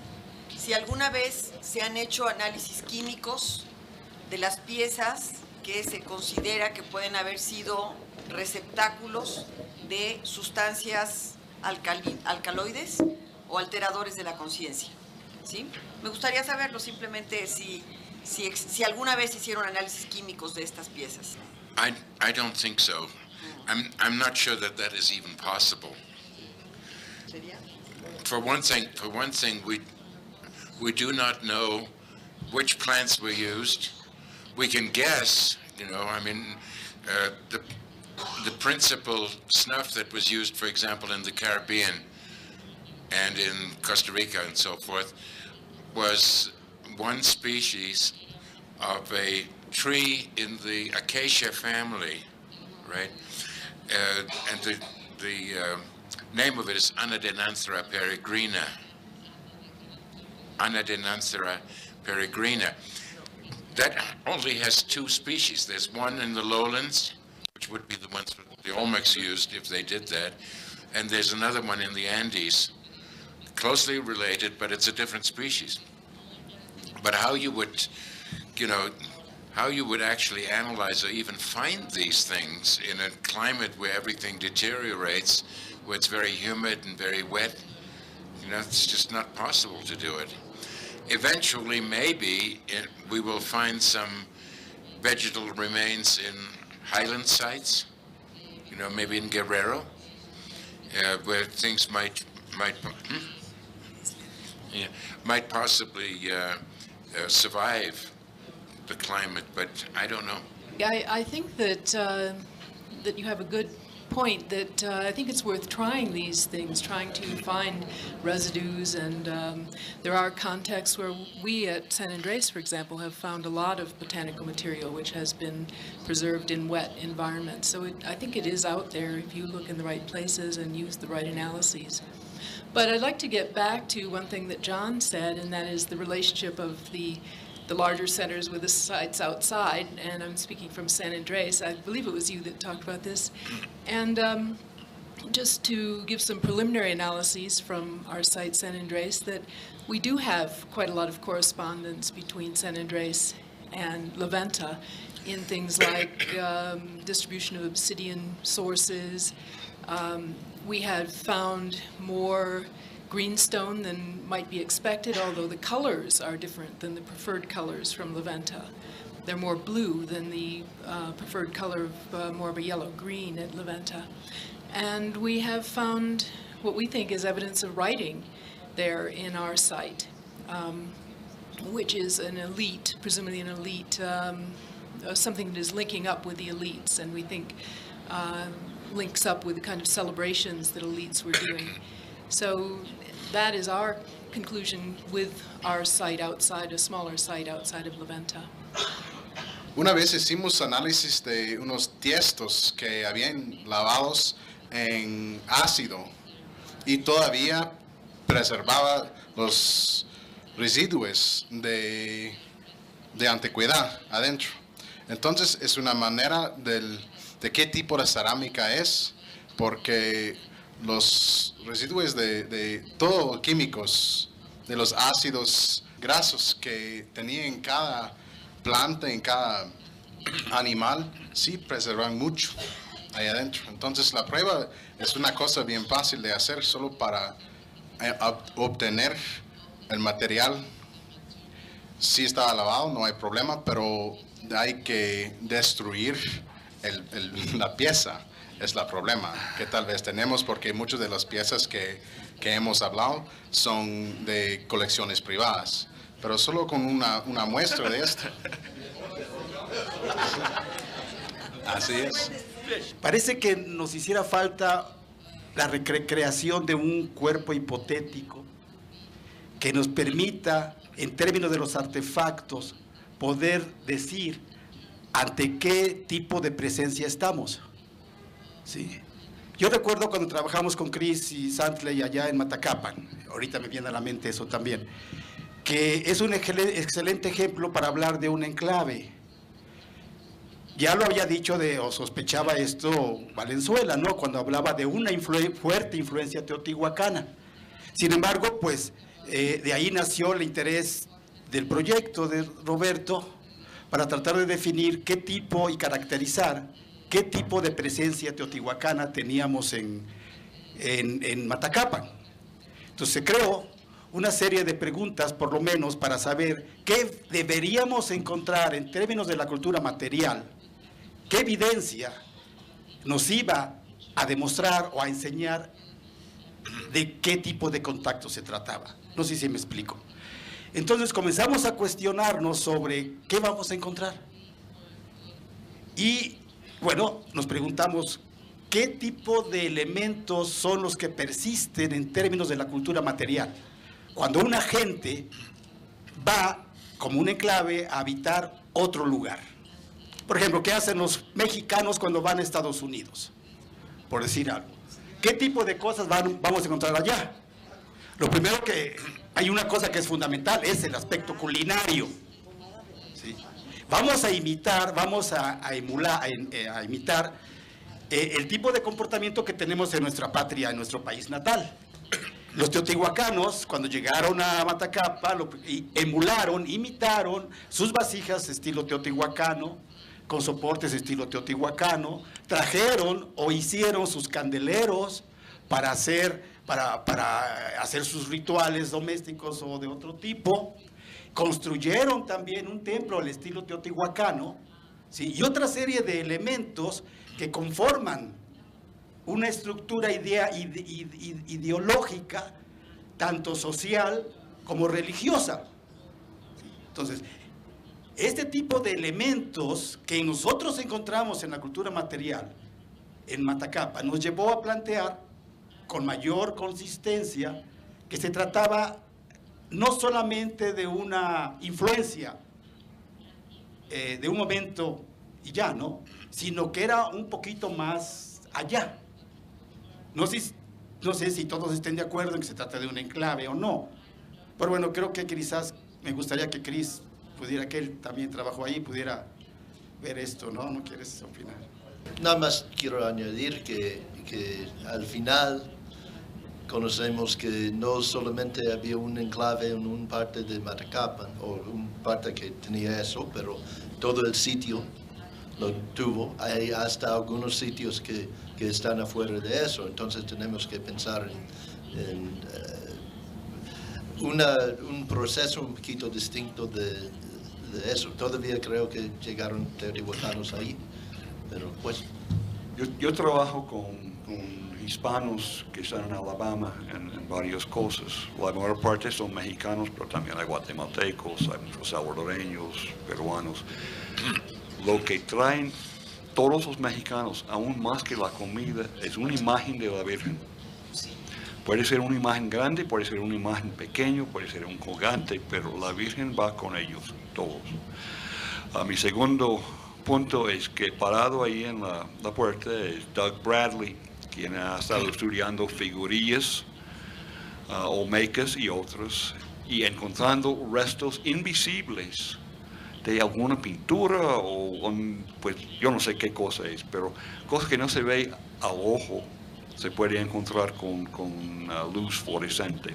si alguna vez se han hecho análisis químicos de las piezas que se considera que pueden haber sido receptáculos de sustancias alcaloides o alteradores de la conciencia, ¿sí? Me gustaría saberlo, simplemente si alguna vez hicieron análisis químicos de estas piezas. I don't think so. I'm not sure that is even possible. For one thing, we do not know which plants were used. We can guess, I mean, the principal snuff that was used, for example, in the Caribbean and in Costa Rica and so forth, was one species of a tree in the acacia family, right? And the name of it is Anadenanthera peregrina. Anadenanthera peregrina. That only has 2 species. There's one in the lowlands, which would be the ones the Olmecs used if they did that, and there's another one in the Andes, closely related, but it's a different species. But how you would, how you would actually analyze or even find these things in a climate where everything deteriorates, where it's very humid and very wet, it's just not possible to do it. Eventually, maybe we will find some vegetal remains in highland sites, maybe in Guerrero, where things might possibly survive the climate, but I don't know. Yeah, I think that that you have a good point, that I think it's worth trying these things, trying to find residues, and there are contexts where we at San Andres, for example, have found a lot of botanical material which has been preserved in wet environments. So I think it is out there if you look in the right places and use the right analyses. But I'd like to get back to one thing that John said, and that is the relationship of the larger centers with the sites outside, and I'm speaking from San Andres. I believe it was you that talked about this. And just to give some preliminary analyses from our site, San Andres, that we do have quite a lot of correspondence between San Andres and La Venta in things like distribution of obsidian sources. We have found more greenstone than might be expected, although the colors are different than the preferred colors from La Venta. They're more blue than the preferred color of more of a yellow-green at La Venta. And we have found what we think is evidence of writing there in our site, which is an elite, presumably an elite, something that is linking up with the elites, and we think links up with the kind of celebrations that elites were doing. So that is our conclusion with our site outside, a smaller site outside of La Venta. Una vez hicimos análisis de unos tiestos que habían lavados en ácido y todavía preservaba los residuos de antigüedad adentro. Entonces es una manera de qué tipo de cerámica es, porque los residuos de todo químicos, de los ácidos grasos que tenía en cada planta, en cada animal, sí preservan mucho ahí adentro. Entonces la prueba es una cosa bien fácil de hacer, solo para obtener el material. Sí estaba lavado, no hay problema, pero hay que destruir la pieza. Es el problema que tal vez tenemos, porque muchas de las piezas que hemos hablado son de colecciones privadas, pero solo con una muestra de esto. Así es. Parece que nos hiciera falta la recreación de un cuerpo hipotético que nos permita, en términos de los artefactos, poder decir ante qué tipo de presencia estamos. Sí. Yo recuerdo cuando trabajamos con Chris y Santley allá en Matacapan, ahorita me viene a la mente eso también, que es un excelente ejemplo para hablar de un enclave. Ya lo había dicho o sospechaba esto Valenzuela, ¿no? Cuando hablaba de una fuerte influencia teotihuacana. Sin embargo, pues de ahí nació el interés del proyecto de Roberto para tratar de definir qué tipo y caracterizar qué tipo de presencia teotihuacana teníamos en Matacapan. Entonces se creó una serie de preguntas, por lo menos, para saber qué deberíamos encontrar en términos de la cultura material, qué evidencia nos iba a demostrar o a enseñar de qué tipo de contacto se trataba. No sé si me explico. Entonces comenzamos a cuestionarnos sobre qué vamos a encontrar. Y bueno, nos preguntamos qué tipo de elementos son los que persisten en términos de la cultura material. Cuando una gente va como un enclave a habitar otro lugar. Por ejemplo, ¿qué hacen los mexicanos cuando van a Estados Unidos? Por decir algo. ¿Qué tipo de cosas vamos a encontrar allá? Lo primero que hay una cosa que es fundamental, es el aspecto culinario. ¿Sí? Vamos a imitar, a imitar el tipo de comportamiento que tenemos en nuestra patria, en nuestro país natal. Los teotihuacanos, cuando llegaron a Matacapa, imitaron sus vasijas estilo teotihuacano, con soportes estilo teotihuacano, trajeron o hicieron sus candeleros para hacer sus rituales domésticos o de otro tipo, construyeron también un templo al estilo teotihuacano, ¿sí? Y otra serie de elementos que conforman una estructura ideológica, tanto social como religiosa. Entonces, este tipo de elementos que nosotros encontramos en la cultura material en Matacapa nos llevó a plantear con mayor consistencia que se trataba no solamente de una influencia de un momento y ya, ¿no? Sino que era un poquito más allá. No sé si todos estén de acuerdo en que se trata de un enclave o no, pero bueno, creo que quizás me gustaría que Cris pudiera, que él también trabajó ahí, pudiera ver esto, ¿no? ¿No quieres opinar? Nada más quiero añadir que al final conocemos que no solamente había un enclave en una parte de Matacapa, o una parte que tenía eso, pero todo el sitio lo tuvo. Hay hasta algunos sitios que están afuera de eso, entonces tenemos que pensar en un proceso un poquito distinto de eso. Todavía creo que llegaron teotihuacanos ahí, pero pues... Yo trabajo con hispanos que están en Alabama en varias cosas. La mayor parte son mexicanos, pero también hay guatemaltecos, hay muchos salvadoreños, peruanos. Lo que traen todos los mexicanos, aún más que la comida, es una imagen de la Virgen. Puede ser una imagen grande, puede ser una imagen pequeña, puede ser un colgante, pero la Virgen va con ellos, todos. Mi segundo punto es que parado ahí en la puerta es Doug Bradley, quien ha estado estudiando figurillas, olmecas y otros, y encontrando restos invisibles de alguna pintura o pues yo no sé qué cosa es, pero cosas que no se ve al ojo se puede encontrar con luz fluorescente.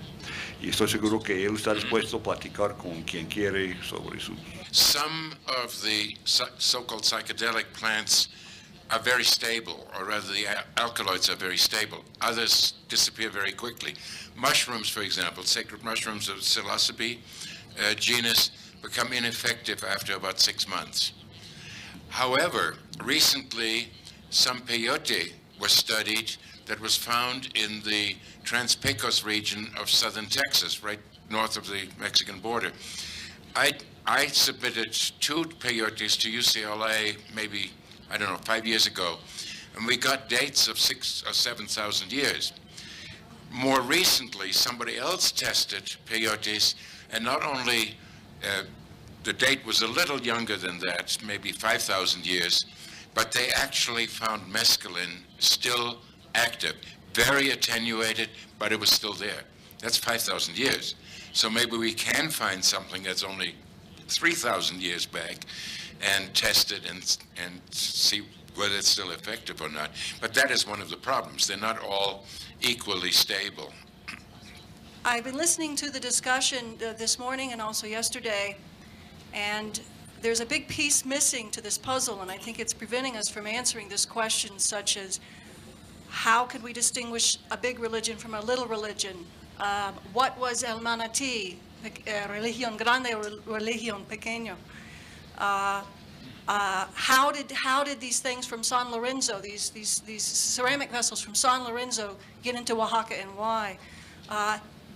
Y estoy seguro que él está dispuesto a platicar con quien quiere sobre su... Some of the so-called psychedelic plants are very stable, or rather the alkaloids are very stable. Others disappear very quickly. Mushrooms, for example, sacred mushrooms of psilocybe genus, become ineffective after about 6 months. However, recently some peyote was studied that was found in the Trans-Pecos region of southern Texas, right north of the Mexican border. I submitted 2 peyotes to UCLA maybe, I don't know, 5 years ago, and we got dates of 6,000 or 7,000 years. More recently, somebody else tested peyotes, and not only the date was a little younger than that, maybe 5,000 years, but they actually found mescaline still active, very attenuated, but it was still there. That's 5,000 years. So maybe we can find something that's only 3,000 years back and test it and see whether it's still effective or not. But that is one of the problems. They're not all equally stable. I've been listening to the discussion this morning and also yesterday, and there's a big piece missing to this puzzle, and I think it's preventing us from answering this question, such as how could we distinguish a big religion from a little religion? What was El Manatí, religión grande or religión pequeño? How did these things from San Lorenzo, these ceramic vessels from San Lorenzo, get into Oaxaca, and why?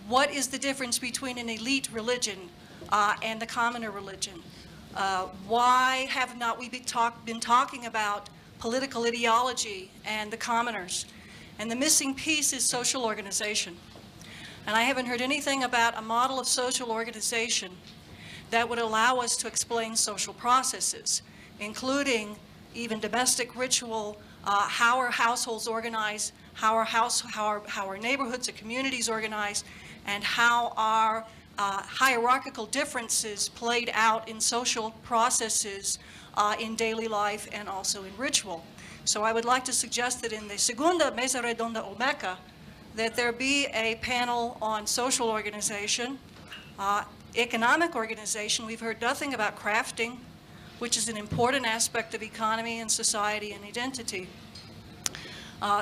What is the difference between an elite religion and the commoner religion? Why have not we been talking about political ideology and the commoners? And the missing piece is social organization. And I haven't heard anything about a model of social organization that would allow us to explain social processes, including even domestic ritual, how our households organize, how our neighborhoods or communities organize, and how our hierarchical differences played out in social processes in daily life and also in ritual. So I would like to suggest that in the Segunda Mesa Redonda Olmeca, that there be a panel on social organization, economic organization. We've heard nothing about crafting, which is an important aspect of economy and society and identity.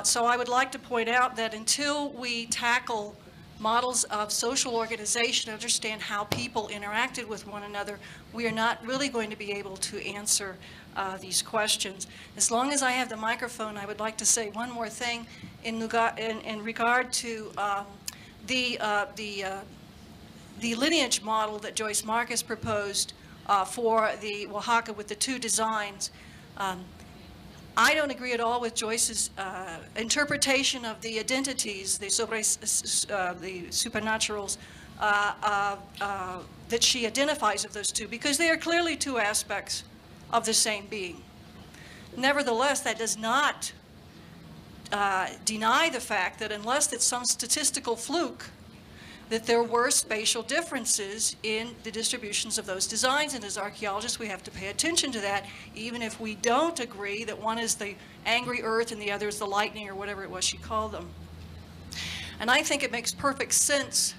So I would like to point out that until we tackle models of social organization, understand how people interacted with one another, we are not really going to be able to answer these questions. As long as I have the microphone, I would like to say one more thing in regard to the lineage model that Joyce Marcus proposed for the Oaxaca with the two designs. I don't agree at all with Joyce's interpretation of the identities, the supernaturals that she identifies of those two, because they are clearly two aspects of the same being. Nevertheless, that does not deny the fact that unless it's some statistical fluke, that there were spatial differences in the distributions of those designs, and as archaeologists we have to pay attention to that, even if we don't agree that one is the angry earth and the other is the lightning or whatever it was she called them. And I think it makes perfect sense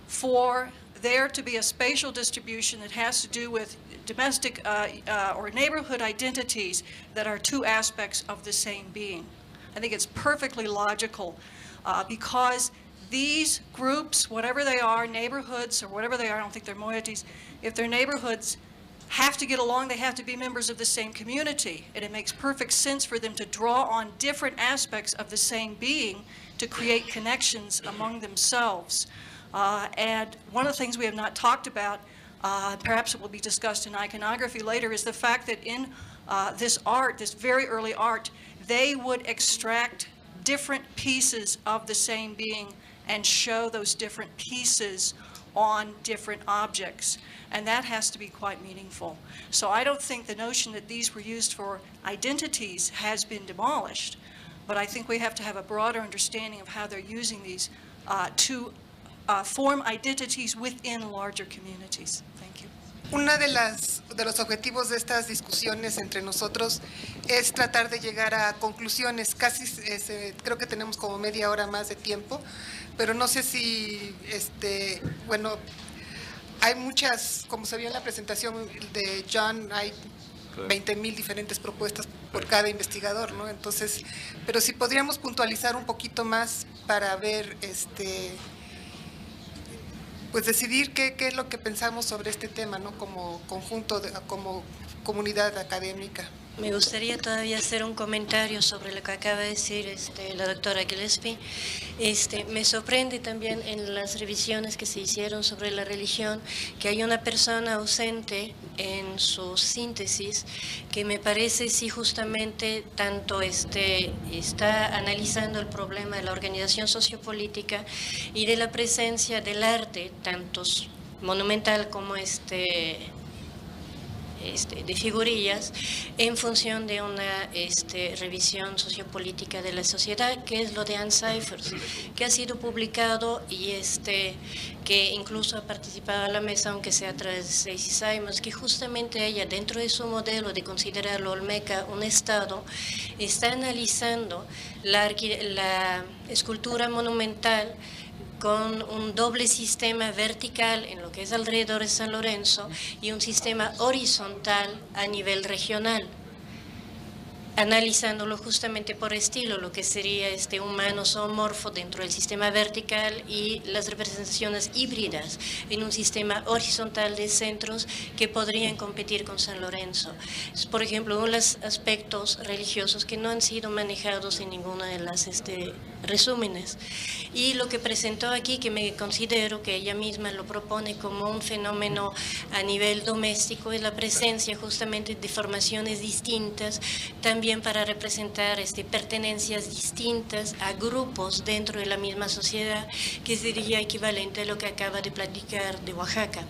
for there to be a spatial distribution that has to do with domestic or neighborhood identities that are two aspects of the same being. I think it's perfectly logical because these groups, whatever they are, neighborhoods or whatever they are, I don't think they're moieties, if they're neighborhoods, have to get along, they have to be members of the same community. And it makes perfect sense for them to draw on different aspects of the same being to create connections among themselves. And one of the things we have not talked about, perhaps it will be discussed in iconography later, is the fact that in this art, this very early art, they would extract different pieces of the same being and show those different pieces on different objects. And that has to be quite meaningful. So I don't think the notion that these were used for identities has been demolished, but I think we have to have a broader understanding of how they're using these to form identities within larger communities. Thank you. Uno de los objetivos de estas discusiones entre nosotros es tratar de llegar a conclusiones. Casi creo que tenemos como media hora más de tiempo, pero no sé si, bueno, hay muchas, como se vio en la presentación de John, hay 20,000 diferentes propuestas por cada investigador, ¿no? Entonces, pero si podríamos puntualizar un poquito más para ver, pues decidir qué es lo que pensamos sobre este tema, ¿no? Como conjunto, como comunidad académica. Me gustaría todavía hacer un comentario sobre lo que acaba de decir la doctora Gillespie. Me sorprende también en las revisiones que se hicieron sobre la religión que hay una persona ausente en su síntesis que me parece sí justamente tanto está analizando el problema de la organización sociopolítica y de la presencia del arte, tanto monumental como de figurillas en función de una revisión sociopolítica de la sociedad, que es lo de Anne Cyphers, que ha sido publicado y que incluso ha participado en la mesa, aunque sea a través de Stacy Simons, que justamente ella, dentro de su modelo de considerar la Olmeca un estado, está analizando la escultura monumental con un doble sistema vertical en lo que es alrededor de San Lorenzo y un sistema horizontal a nivel regional, analizándolo justamente por estilo, lo que sería humano zoomorfo dentro del sistema vertical y las representaciones híbridas en un sistema horizontal de centros que podrían competir con San Lorenzo. Es, por ejemplo, uno de los aspectos religiosos que no han sido manejados en ninguna de las resúmenes. Y lo que presentó aquí, que me considero que ella misma lo propone como un fenómeno a nivel doméstico, es la presencia justamente de formaciones distintas, también para representar pertenencias distintas a grupos dentro de la misma sociedad, que sería equivalente a lo que acaba de platicar de Oaxaca.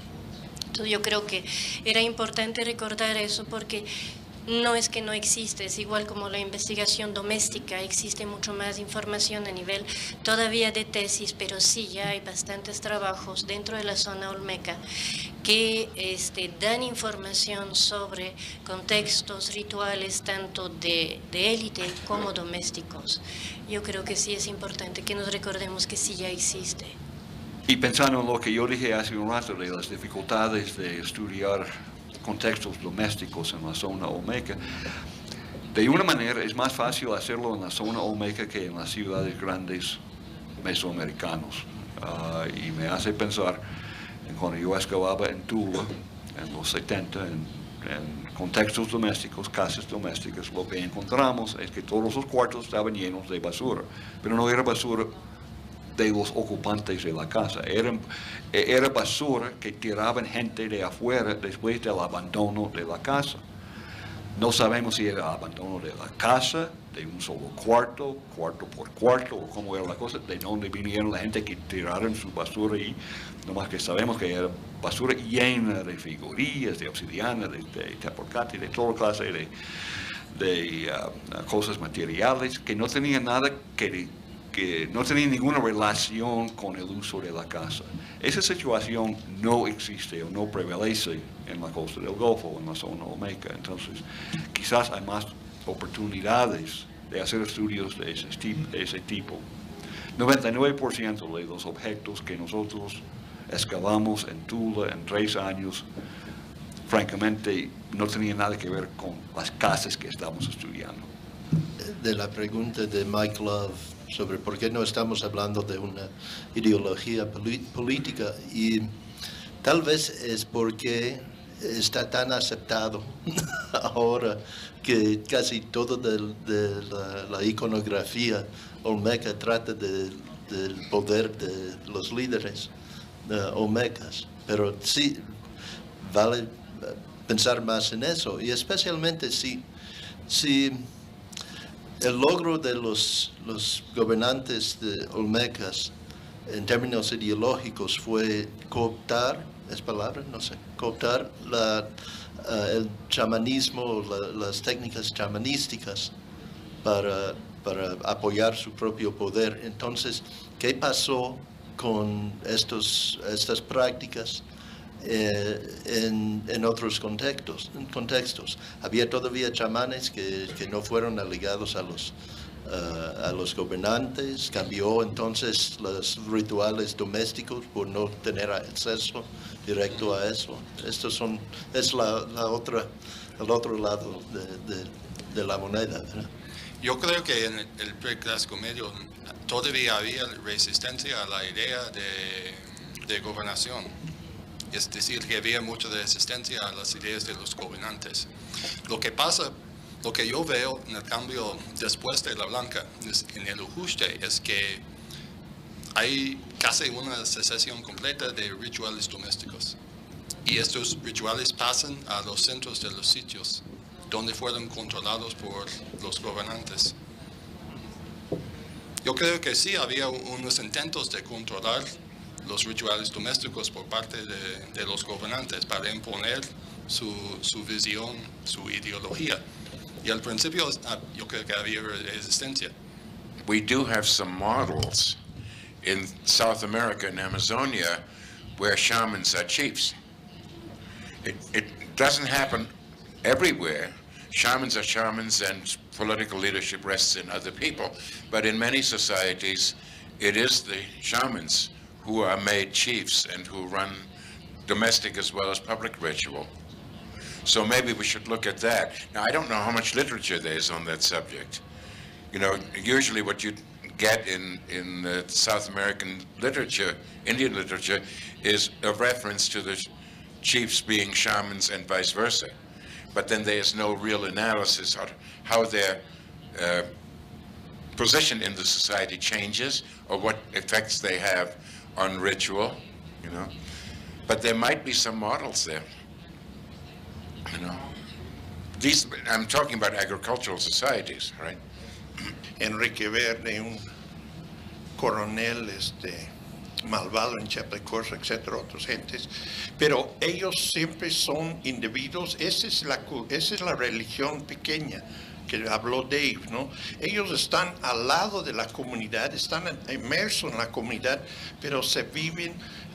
Entonces yo creo que era importante recordar eso porque no es que no existe, es igual como la investigación doméstica, existe mucho más información a nivel todavía de tesis, pero sí ya hay bastantes trabajos dentro de la zona olmeca que dan información sobre contextos, rituales, tanto de élite como domésticos. Yo creo que sí es importante que nos recordemos que sí ya existe. Y pensando en lo que yo dije hace un rato de las dificultades de estudiar contextos domésticos en la zona olmeca, de una manera es más fácil hacerlo en la zona olmeca que en las ciudades grandes mesoamericanos. Y me hace pensar en cuando yo excavaba en Tula en los 70, en contextos domésticos, casas domésticas, lo que encontramos es que todos los cuartos estaban llenos de basura, pero no era basura de los ocupantes de la casa, era basura que tiraban gente de afuera después del abandono de la casa. No sabemos si era abandono de la casa, de un solo cuarto, cuarto por cuarto, o cómo era la cosa, de dónde vinieron la gente que tiraron su basura ahí. No más que sabemos que era basura llena de figurillas, de obsidiana, de tepocate, de toda clase de cosas materiales que no tenían nada que no tenía ninguna relación con el uso de la casa. Esa situación no existe o no prevalece en la costa del Golfo o en la zona olmeca. Entonces, quizás hay más oportunidades de hacer estudios de ese tipo. 99% de los objetos que nosotros excavamos en Tula en 3 años, francamente, no tenían nada que ver con las casas que estamos estudiando. De la pregunta de Mike Love sobre por qué no estamos hablando de una ideología política, y tal vez es porque está tan aceptado ahora que casi todo de la iconografía olmeca trata del poder de los líderes olmecas, pero sí vale pensar más en eso, y especialmente si el logro de los gobernantes de olmecas en términos ideológicos fue cooptar, ¿es palabra? No sé, cooptar el chamanismo, las técnicas chamanísticas para apoyar su propio poder. Entonces, ¿qué pasó con estas prácticas en otros contextos? Había todavía chamanes que no fueron ligados a los gobernantes. Cambió entonces los rituales domésticos por no tener acceso directo a eso. Es el otro lado de la moneda, ¿verdad? Yo creo que en el preclásico medio todavía había resistencia a la idea de gobernación. Es decir, que había mucha resistencia a las ideas de los gobernantes. Lo que yo veo en el cambio después de la Blanca, en el ajuste, es que hay casi una cessación completa de rituales domésticos. Y estos rituales pasan a los centros de los sitios, donde fueron controlados por los gobernantes. Yo creo que sí había unos intentos de controlar los rituales domésticos por parte de los gobernantes para imponer su visión, su ideología. Y al principio yo creo que había resistencia. We do have some models in South America and Amazonia where shamans are chiefs. It doesn't happen everywhere. Shamans are shamans and political leadership rests in other people. But in many societies, it is the shamans who are made chiefs and who run domestic as well as public ritual. So maybe we should look at that. Now, I don't know how much literature there is on that subject. You know, usually what you get in South American literature, Indian literature, is a reference to the chiefs being shamans and vice versa. But then there's no real analysis of how their position in the society changes or what effects they have on ritual, you know. But there might be some models there, you know. I'm talking about agricultural societies, right? Enrique Verde, un coronel malvado en Chapecoense, etcétera, otras gentes, pero ellos siempre son individuos. Esa es la religión pequeña que habló Dave, ¿no? Ellos están al lado de la comunidad, están inmersos en la comunidad, pero se viven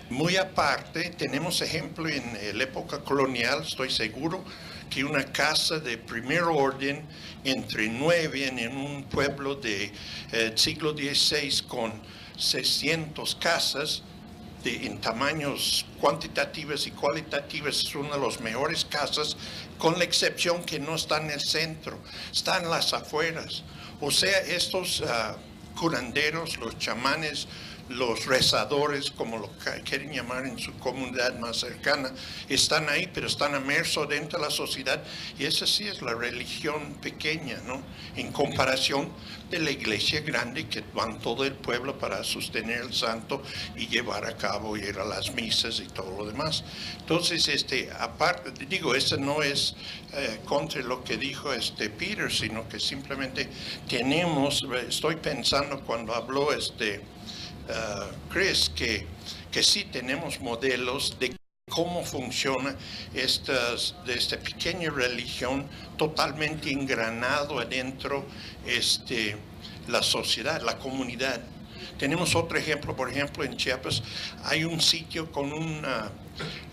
muy aparte. Tenemos ejemplo en la época colonial, estoy seguro, que una casa de primer orden entre 9 en un pueblo de siglo XVI con 600 casas en tamaños cuantitativos y cualitativos, es una de las mejores casas, con la excepción que no está en el centro, está en las afueras. O sea, estos curanderos, los chamanes, los rezadores, como lo quieren llamar en su comunidad más cercana, están ahí, pero están inmersos dentro de la sociedad, y esa sí es la religión pequeña, ¿no? En comparación de la iglesia grande, que van todo el pueblo para sostener el santo y llevar a cabo, ir a las misas y todo lo demás. Entonces, aparte, digo, eso no es contra lo que dijo Peter, sino que simplemente estoy pensando cuando habló Chris, que sí tenemos modelos de cómo funciona de esta pequeña religión totalmente engranado adentro la sociedad, la comunidad. Tenemos otro ejemplo, por ejemplo, en Chiapas hay un sitio con uno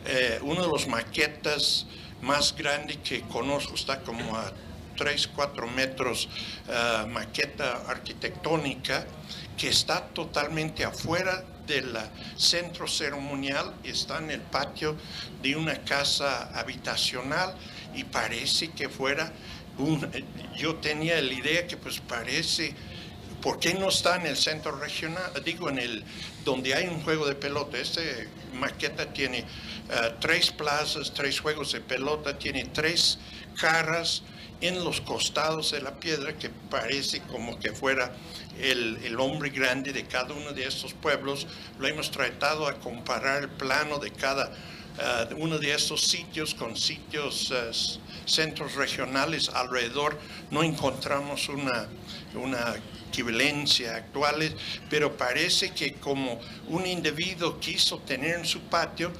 de los maquetas más grandes que conozco, está como a 3-4 metros, maqueta arquitectónica, que está totalmente afuera del centro ceremonial, está en el patio de una casa habitacional, y parece que fuera yo tenía la idea que pues parece, ¿por qué no está en el centro regional? Digo, donde hay un juego de pelota. Esta maqueta tiene 3 plazas, 3 juegos de pelota, tiene 3 caras en los costados de la piedra, que parece como que fuera el hombre grande de cada uno de estos pueblos. Lo hemos tratado a comparar el plano de cada uno de estos sitios con sitios, centros regionales alrededor. No encontramos una equivalencia actual, pero parece que como un individuo quiso tener en su patio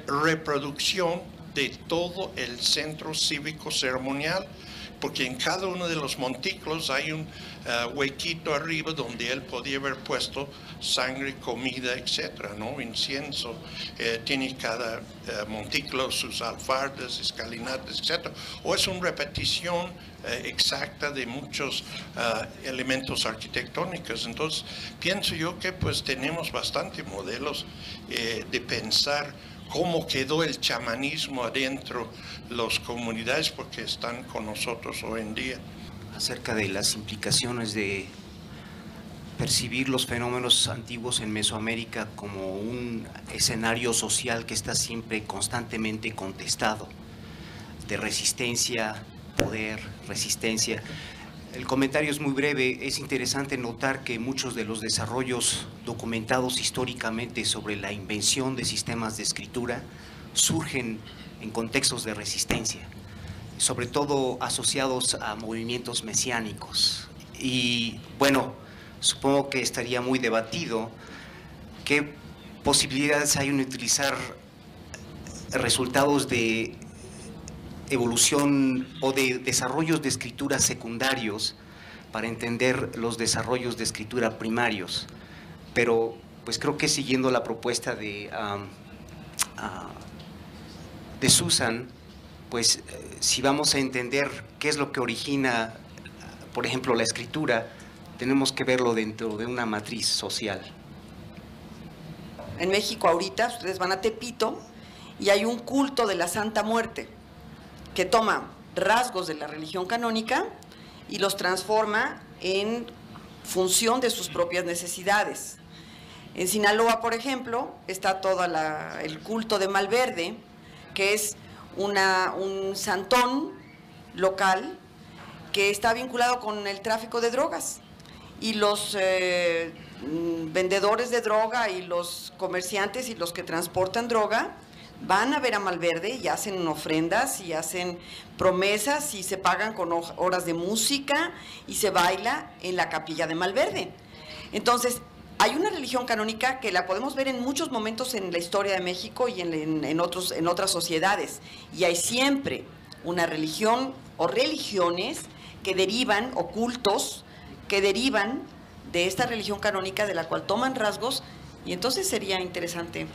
reproducción de todo el centro cívico ceremonial, porque en cada uno de los montículos hay un huequito arriba donde él podía haber puesto sangre, comida, etcétera, ¿no? Incienso. Tiene cada montículo sus alfardas, escalinatas, etcétera. O es una repetición exacta de muchos elementos arquitectónicos. Entonces, pienso yo que pues tenemos bastante modelos de pensar cómo quedó el chamanismo adentro las comunidades, porque están con nosotros hoy en día. Acerca de las implicaciones de percibir los fenómenos antiguos en Mesoamérica como un escenario social que está siempre constantemente contestado, de resistencia, poder, resistencia. El comentario es muy breve. Es interesante notar que muchos de los desarrollos documentados históricamente sobre la invención de sistemas de escritura surgen en contextos de resistencia, sobre todo asociados a movimientos mesiánicos. Y bueno, supongo que estaría muy debatido qué posibilidades hay en utilizar resultados de evolución o de desarrollos de escritura secundarios para entender los desarrollos de escritura primarios. Pero pues creo que siguiendo la propuesta de Susan, pues si vamos a entender qué es lo que origina, por ejemplo, la escritura, tenemos que verlo dentro de una matriz social. En México ahorita ustedes van a Tepito y hay un culto de la Santa Muerte que toma rasgos de la religión canónica y los transforma en función de sus propias necesidades. En Sinaloa, por ejemplo, está todo el culto de Malverde, que es un santón local que está vinculado con el tráfico de drogas. Y los vendedores de droga y los comerciantes y los que transportan droga van a ver a Malverde y hacen ofrendas y hacen promesas y se pagan con horas de música y se baila en la capilla de Malverde. Entonces, Hay una religión canónica que la podemos ver en muchos momentos en la historia de México y en otras sociedades. Y hay siempre una religión o religiones que derivan, o cultos, que derivan de esta religión canónica de la cual toman rasgos, y entonces sería interesante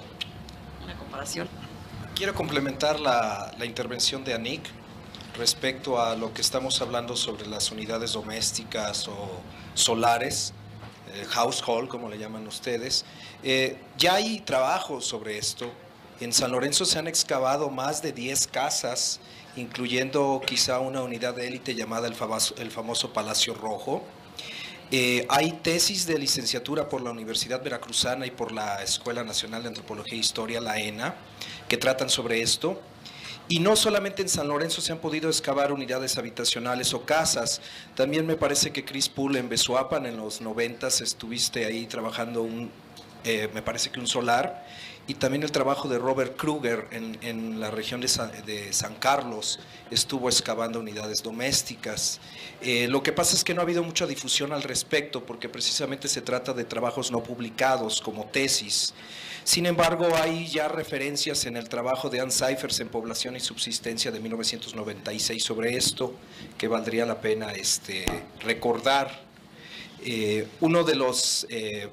una comparación. Quiero complementar la intervención de Anik respecto a lo que estamos hablando sobre las unidades domésticas o solares, household, como le llaman ustedes. Ya hay trabajo sobre esto. En San Lorenzo se han excavado más de 10 casas, incluyendo quizá una unidad de élite llamada el famoso Palacio Rojo. Hay tesis de licenciatura por la Universidad Veracruzana y por la Escuela Nacional de Antropología e Historia, la ENA, que tratan sobre esto. Y no solamente en San Lorenzo se han podido excavar unidades habitacionales o casas, también me parece que Chris Poole en Besuapan en los 90s estuviste ahí trabajando me parece que un solar, y también el trabajo de Robert Kruger en la región de San Carlos estuvo excavando unidades domésticas. Lo que pasa es que no ha habido mucha difusión al respecto porque precisamente se trata de trabajos no publicados como tesis. Sin embargo, hay ya referencias en el trabajo de Ann Cyphers en Población y Subsistencia de 1996 sobre esto, que valdría la pena recordar. Uno de los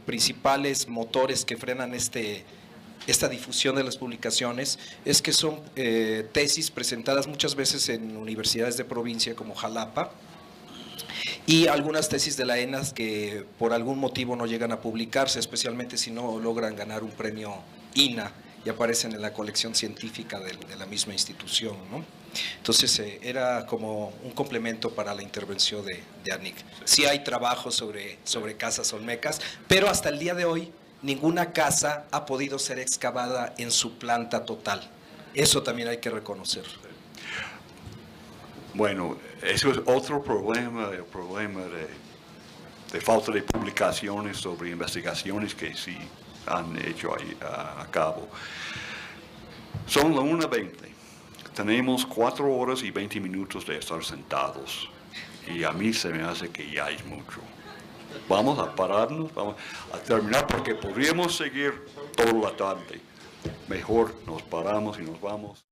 principales motores que frenan esta difusión de las publicaciones es que son tesis presentadas muchas veces en universidades de provincia como Jalapa, y algunas tesis de la ENAS que por algún motivo no llegan a publicarse, especialmente si no logran ganar un premio INA y aparecen en la colección científica de la misma institución, ¿no? Entonces era como un complemento para la intervención de Anik. Sí hay trabajo sobre casas olmecas, pero hasta el día de hoy ninguna casa ha podido ser excavada en su planta total. Eso también hay que reconocer. Bueno, eso es otro problema, el problema de falta de publicaciones sobre investigaciones que sí han hecho ahí a cabo. Son las 1:20. Tenemos 4 horas y 20 minutos de estar sentados. Y a mí se me hace que ya es mucho. Vamos a pararnos, vamos a terminar porque podríamos seguir toda la tarde. Mejor nos paramos y nos vamos.